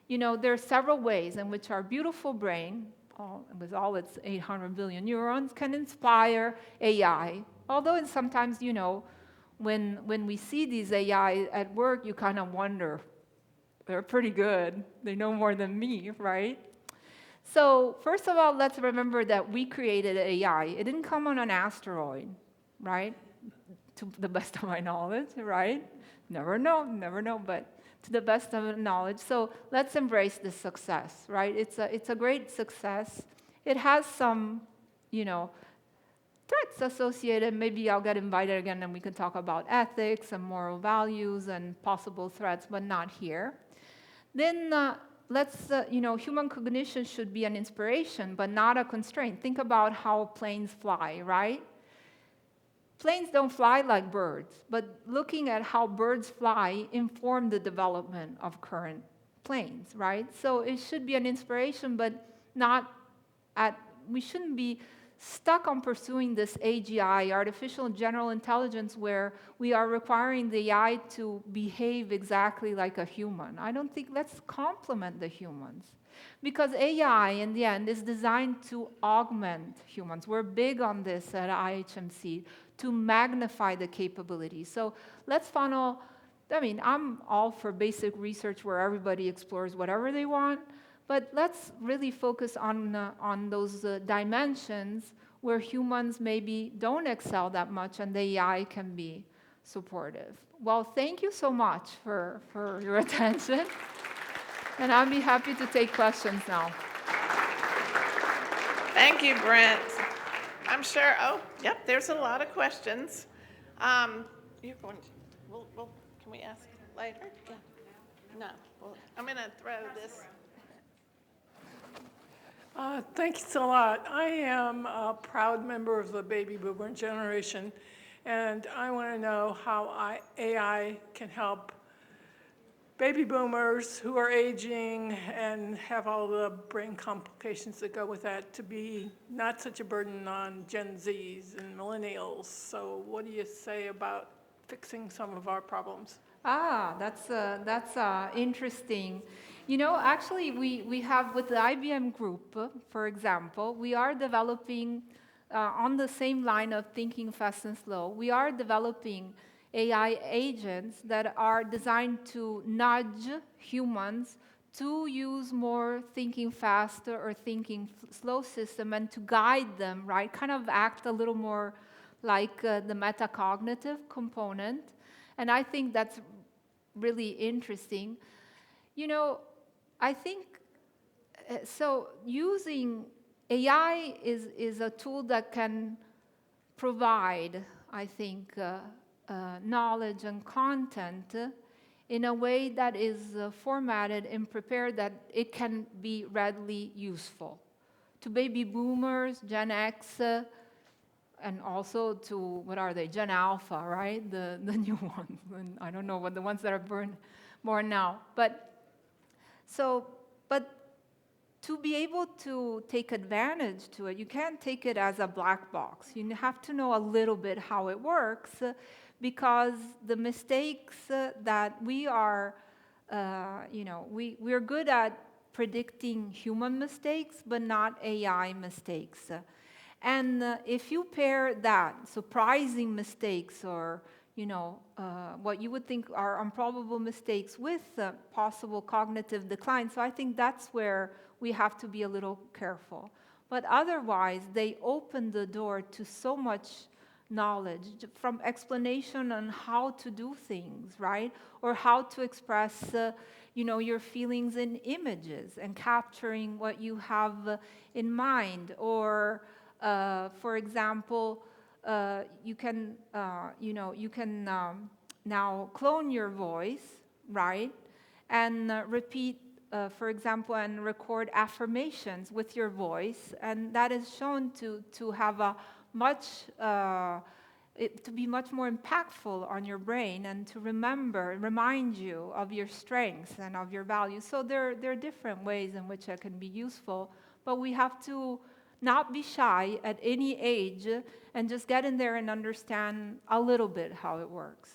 there are several ways in which our beautiful brain, with all its 800 billion neurons, can inspire AI. Although sometimes, when we see these AI at work, you kind of wonder, they're pretty good. They know more than me, right? So first of all, let's remember that we created AI. It didn't come on an asteroid, right? To the best of my knowledge, right? Never know, but to the best of my knowledge. So let's embrace this success, right? It's a great success. It has some, threats associated. Maybe I'll get invited again and we can talk about ethics and moral values and possible threats, but not here. Then human cognition should be an inspiration, but not a constraint. Think about how planes fly, right? Planes don't fly like birds, but looking at how birds fly informed the development of current planes, right? So it should be an inspiration, but we shouldn't be stuck on pursuing this AGI, artificial general intelligence, where we are requiring the AI to behave exactly like a human. I don't think, let's complement the humans. Because AI, in the end, is designed to augment humans. We're big on this at IHMC, to magnify the capabilities. So let's funnel, I'm all for basic research where everybody explores whatever they want, but let's really focus on those dimensions where humans maybe don't excel that much and the AI can be supportive. Well, thank you so much for your attention. And I'll be happy to take questions now. Thank you, Brent. I'm sure, there's a lot of questions. You're going to, can we ask later? Yeah. No, I'm going to throw this. Thanks a lot. I am a proud member of the baby boomer generation, and I want to know how AI can help baby boomers who are aging and have all the brain complications that go with that to be not such a burden on Gen Zs and millennials. So what do you say about fixing some of our problems? That's interesting. Actually, we have with the IBM group, for example, we are developing on the same line of thinking fast and slow. We are developing AI agents that are designed to nudge humans to use more thinking faster or thinking slow system and to guide them, right? Kind of act a little more like the metacognitive component. And I think that's really interesting. I think, so using AI is a tool that can provide, I think, knowledge and content in a way that is formatted and prepared that it can be readily useful to baby boomers, Gen X, and also to, what are they, Gen Alpha, right? The new ones. And I don't know what the ones that are born now. But to be able to take advantage to it, you can't take it as a black box. You have to know a little bit how it works, because the mistakes that we are, we're good at predicting human mistakes, but not AI mistakes. And if you pair that, surprising mistakes or what you would think are improbable mistakes with possible cognitive decline, so I think that's where we have to be a little careful. But otherwise, they open the door to so much knowledge, from explanation on how to do things, right? Or how to express your feelings in images and capturing what you have in mind. Or, for example, you can now clone your voice, right? And repeat, for example, and record affirmations with your voice. And that is shown to have a to be much more impactful on your brain and to remind you of your strengths and of your values. So there are different ways in which it can be useful, but we have to not be shy at any age and just get in there and understand a little bit how it works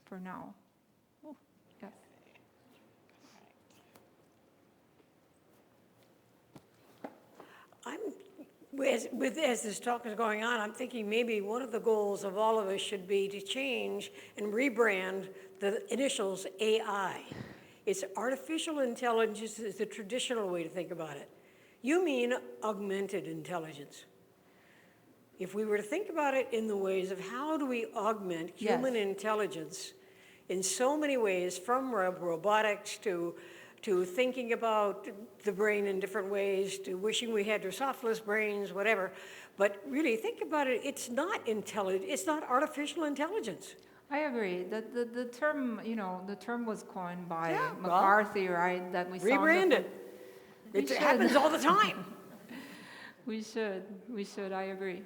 for now. Oh, yes. As this talk is going on, I'm thinking maybe one of the goals of all of us should be to change and rebrand the initials AI. It's artificial intelligence is the traditional way to think about it. You mean augmented intelligence. If we were to think about it in the ways of how do we augment human intelligence in so many ways, from robotics to thinking about the brain in different ways, to wishing we had Drosophila's brains, whatever. But really, think about it, it's not artificial intelligence. I agree. The term was coined by McCarthy, right? That we rebrand it. It happens all the time. We should. I agree.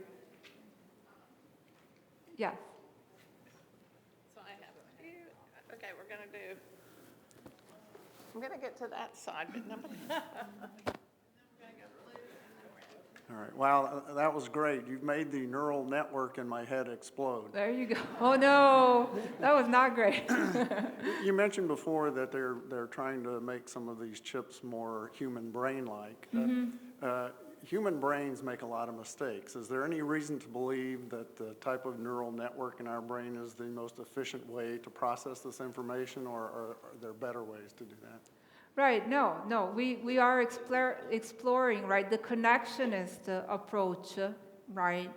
Yeah. So I have a few. Okay, I'm going to get to that side, but nobody. All right. Wow, that was great. You've made the neural network in my head explode. There you go. Oh no, that was not great. You mentioned before that they're trying to make some of these chips more human brain-like. Human brains make a lot of mistakes. Is there any reason to believe that the type of neural network in our brain is the most efficient way to process this information, or are there better ways to do that? Right, no, we are exploring, right? The connectionist approach, right,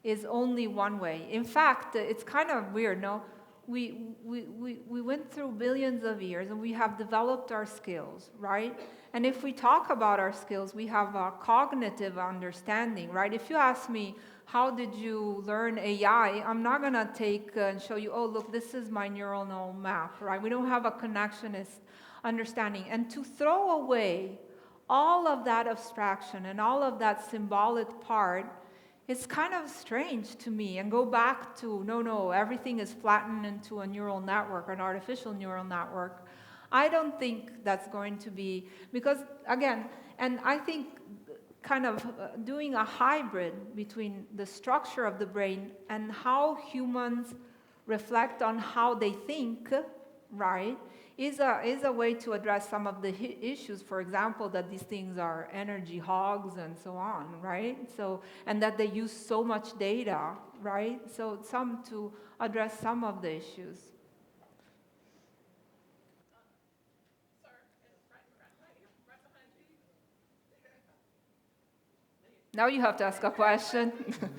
is only one way. In fact, it's kind of weird, no? We went through billions of years and we have developed our skills, right? And if we talk about our skills, we have a cognitive understanding, right? If you ask me, how did you learn AI? I'm not going to take and show you, oh, look, this is my neuronal map, right? We don't have a connectionist understanding. And to throw away all of that abstraction and all of that symbolic part, it's kind of strange to me, and go back to, no, everything is flattened into a neural network, an artificial neural network. I don't think that's going to be, because again, and I think kind of doing a hybrid between the structure of the brain and how humans reflect on how they think, right, is a way to address some of the issues, for example, that these things are energy hogs and so on, right? So, and that they use so much data, right? So to address some of the issues. Now you have to ask a question.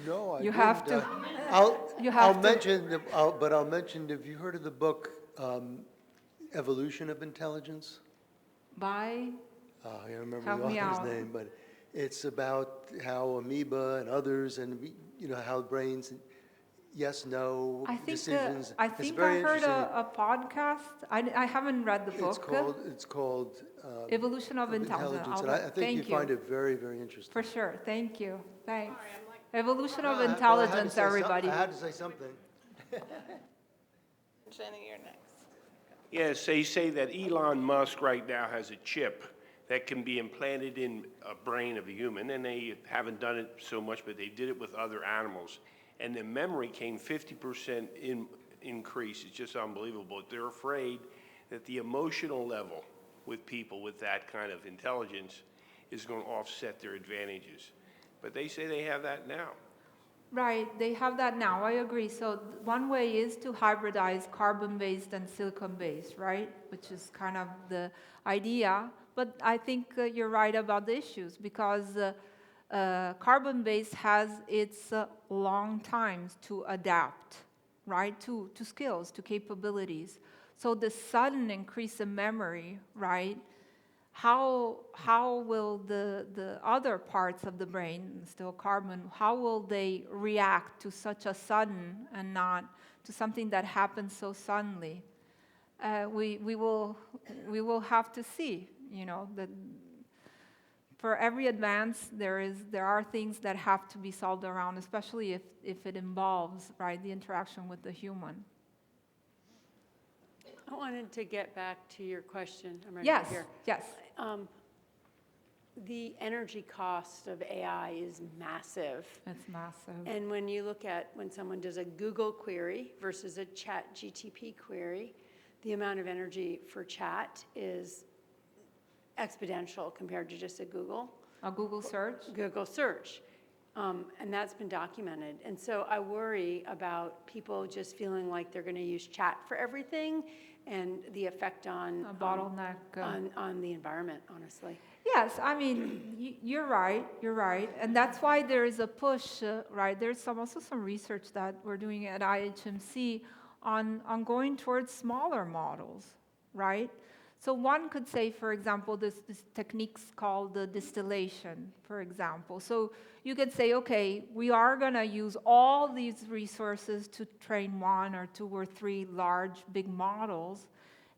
No, I You didn't. have to. I'll mention, have you heard of the book Evolution of Intelligence? By? I don't remember Help the me author's out. name, but it's about how amoeba and others, and how brains, yes, no, decisions. I It's think very I heard interesting. a podcast. I haven't read the book. It's called Evolution of Intelligence. and I think Thank you find it very, very interesting. For sure. Thank you. Thanks. Evolution of Well, I had to Intelligence, say everybody. I had to say something. Jenny, you're next. Yes, they say that Elon Musk right now has a chip that can be implanted in a brain of a human, and they haven't done it so much, but they did it with other animals. And the memory came 50% increase. It's just unbelievable. They're afraid that the emotional level with people with that kind of intelligence is going to offset their advantages. but they say they have that now. Right, they have that now, I agree. So one way is to hybridize carbon-based and silicon-based, right? Which is kind of the idea. But I think you're right about the issues, because carbon-based has its long times to adapt, right, to skills, to capabilities. So the sudden increase in memory, right, how will the other parts of the brain, still carbon, how will they react to such a sudden and not to something that happens so suddenly? We will have to see, that for every advance there are things that have to be solved around, especially if it involves, right, the interaction with the human. I wanted to get back to your question. I'm right Yes, here. yes. The energy cost of AI is massive. It's massive. And when you look at when someone does a Google query versus a Chat GTP query, the amount of energy for chat is exponential compared to just a Google search. Google search. And that's been documented. And so I worry about people just feeling like they're going to use chat for everything, and the effect on A bottleneck. on the environment, honestly. Yes, I mean, you're right, and that's why there is a push, right? There's also some research that we're doing at IHMC on going towards smaller models, right? So one could say, for example, this techniques called the distillation, for example. So you could say, okay, we are going to use all these resources to train 1 or 2 or 3 large, big models,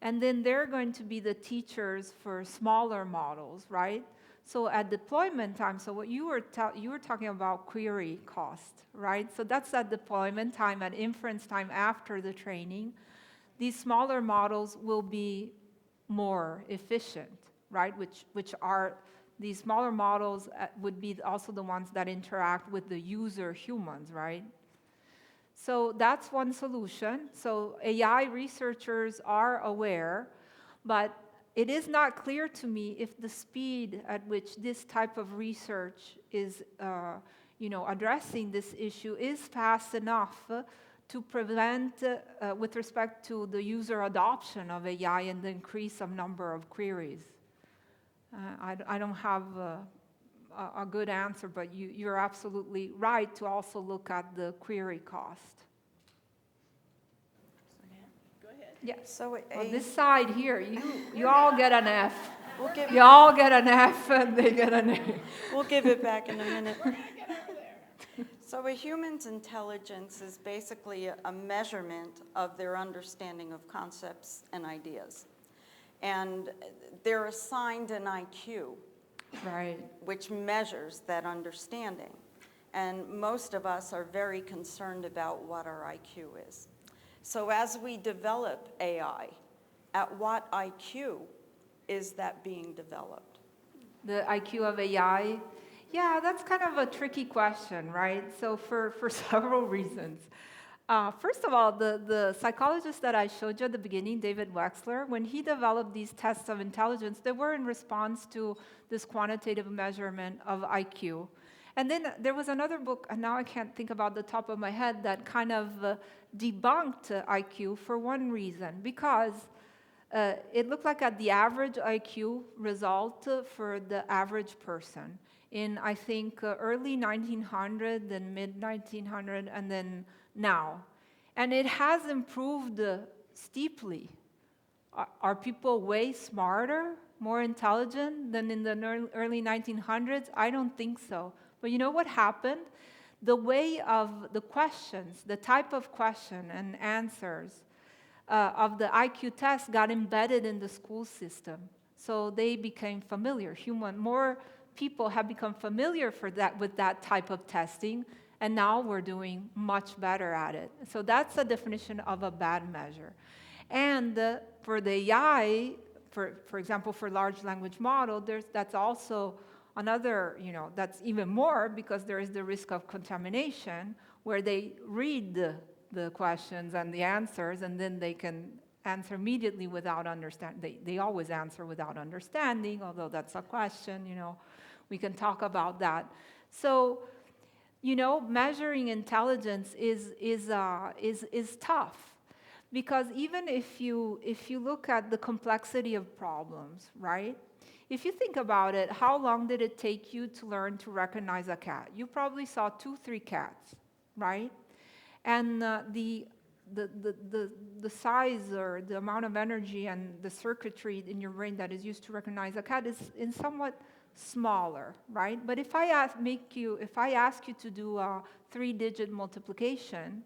and then they're going to be the teachers for smaller models, right? So at deployment time, so what you were talking about query cost, right? So that's at deployment time, at inference time after the training. These smaller models will be more efficient, right? Which are these smaller models would be also the ones that interact with the user humans, right? So that's one solution. So AI researchers are aware, but it is not clear to me if the speed at which this type of research is, addressing this issue is fast enough to prevent, with respect to the user adoption of AI and the increase of number of queries. I don't have a good answer, but you're absolutely right to also look at the query cost. Go ahead. Yes. So On this side here, you all get an F. we'll give You all get an F and they get an A. we'll give it back in a minute. So a human's intelligence is basically a measurement of their understanding of concepts and ideas. And they're assigned an IQ, Right. which measures that understanding. And most of us are very concerned about what our IQ is. So as we develop AI, at what IQ is that being developed? The IQ of AI? Yeah, that's kind of a tricky question, right? So for several reasons. First of all, the psychologist that I showed you at the beginning, David Wexler, when he developed these tests of intelligence, they were in response to this quantitative measurement of IQ. And then there was another book, and now I can't think about the top of my head, that kind of debunked IQ for one reason, because it looked like at the average IQ result for the average person in, I think, early 1900, then mid-1900, and then now. And it has improved steeply. Are people way smarter, more intelligent than in the early 1900s? I don't think so. But you know what happened? The way of the questions, the type of question and answers of the IQ test got embedded in the school system. So they became familiar. More people have become familiar with that type of testing, and now we're doing much better at it. So that's a definition of a bad measure. And for the AI, for example, for large language model, that's also another, that's even more, because there is the risk of contamination, where they read the questions and the answers, and then they can answer immediately without understanding. They always answer without understanding, although that's a question, we can talk about that. So, measuring intelligence is tough, because even if you look at the complexity of problems, right? If you think about it, how long did it take you to learn to recognize a cat? You probably saw 2, 3 cats, right? And the size or the amount of energy and the circuitry in your brain that is used to recognize a cat is somewhat smaller, right? But if I ask you to do a 3-digit multiplication,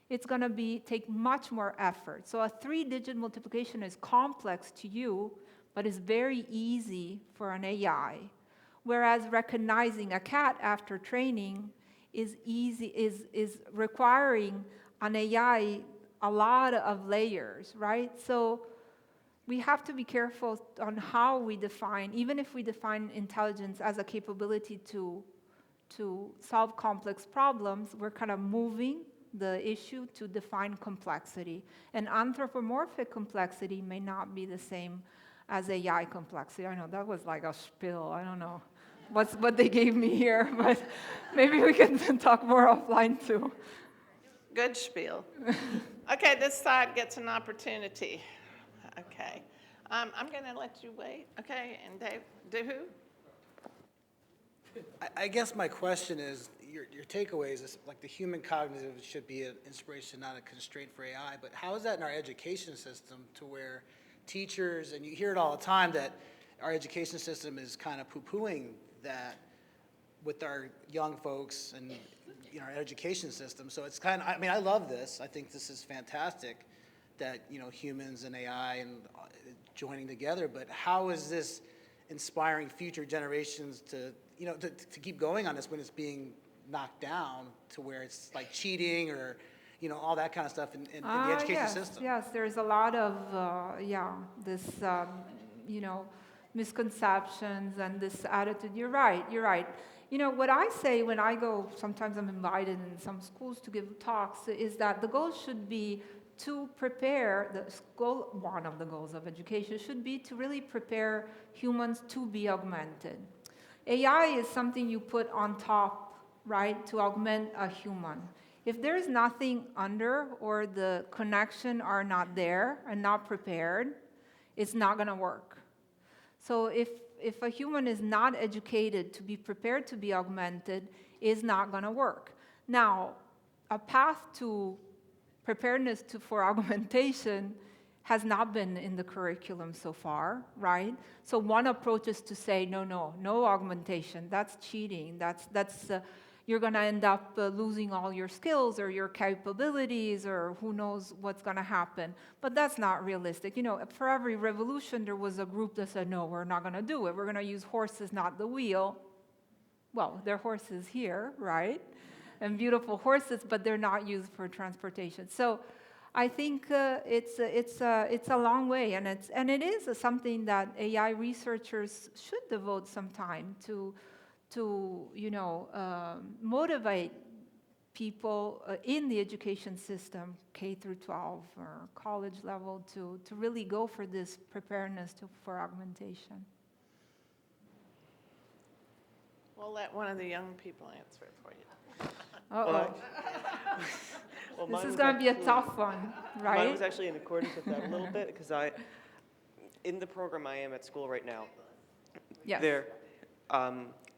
it's going to take much more effort. So a 3-digit multiplication is complex to you, but is very easy for an AI. Whereas recognizing a cat after training is requiring an AI a lot of layers, right? So we have to be careful on how we define, even if we define intelligence as a capability to solve complex problems, we're kind of moving the issue to define complexity. And anthropomorphic complexity may not be the same as AI complexity. I know that was like a spiel. I don't know what they gave me here, but maybe we can talk more offline too. Good spiel. Okay, this side gets an opportunity. Okay. I'm going to let you wait. Okay, and Dave, do who? I guess my question is, your takeaways is like the human cognitive should be an inspiration, not a constraint for AI, but how is that in our education system to where teachers, and you hear it all the time, that our education system is kind of poo-pooing that with our young folks and our education system. So it's kind of, I mean, I love this. I think this is fantastic that, humans and AI and joining together, but how is this inspiring future generations to keep going on this when it's being knocked down to where it's like cheating or, all that kind of stuff in the education system? Yes, there's a lot of, this, misconceptions and this attitude. You're right. What I say when I go, sometimes I'm invited in some schools to give talks, is that the goal should be to prepare, one of the goals of education should be to really prepare humans to be augmented. AI is something you put on top, right, to augment a human. If there's nothing under or the connection are not there and not prepared, it's not going to work. So if a human is not educated to be prepared to be augmented, it's not going to work. Now, a path to preparedness for augmentation has not been in the curriculum so far, right? So one approach is to say, no augmentation. That's cheating. You're going to end up losing all your skills or your capabilities, or who knows what's going to happen. But that's not realistic. For every revolution, there was a group that said, no, we're not going to do it. We're going to use horses, not the wheel. Well, there are horses here, right? And beautiful horses, but they're not used for transportation. So I think it's a long way, and it is something that AI researchers should devote some time to motivate people in the education system, K through 12 or college level, to really go for this preparedness for augmentation. We'll let one of the young people answer it for you. Uh-oh. Well, This is going to be a tough one, right? Mine was actually in accordance with that a little bit, because in the program I am at school right now, Yes. they're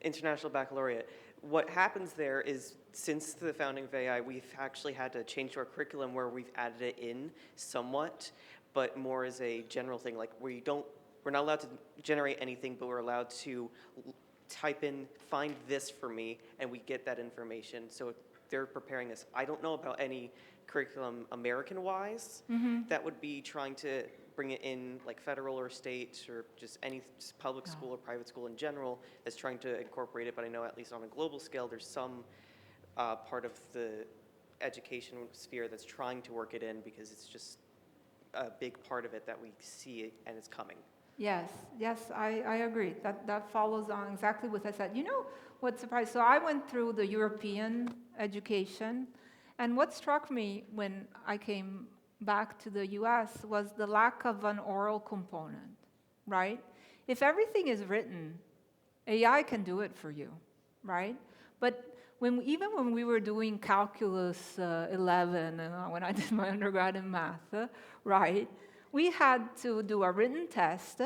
International Baccalaureate. What happens there is, since the founding of AI, we've actually had to change our curriculum where we've added it in somewhat, but more as a general thing. Like we're not allowed to generate anything, but we're allowed to type in, find this for me, and we get that information. So they're preparing us. I don't know about any curriculum American-wise that would be trying to bring it in, like federal or state or just any public school or private school in general that's trying to incorporate it. But I know at least on a global scale, there's some part of the education sphere that's trying to work it in, because it's just a big part of it that we see it and it's coming. Yes, I agree. That follows on exactly what I said. What surprised? So I went through the European education, and what struck me when I came back to the US was the lack of an oral component, right? If everything is written, AI can do it for you, right? But even when we were doing calculus 11, when I did my undergrad in math, right, we had to do a written test,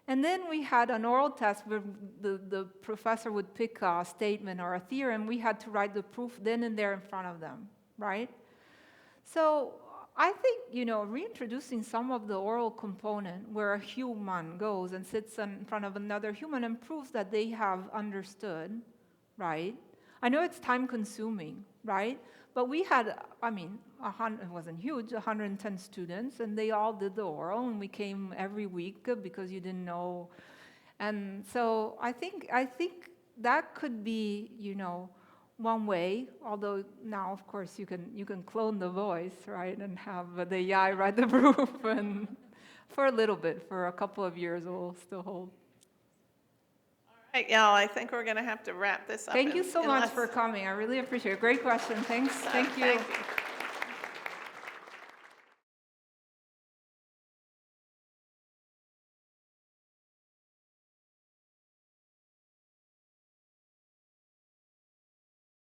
and then we had an oral test where the professor would pick a statement or a theorem. We had to write the proof then and there in front of them, right? So I think, reintroducing some of the oral component where a human goes and sits in front of another human and proves that they have understood, right? I know it's time consuming, right? But we had, it wasn't huge, 110 students, and they all did the oral, and we came every week because you didn't know. And so I think that could be, one way, although now, of course, you can clone the voice, right, and have the AI write the proof, and for a little bit, for a couple of years, it will still hold. All right, y'all, I think we're going to have to wrap this up. Thank you so much for coming. I really appreciate it. Great question. Thanks. Thank you. Thank you.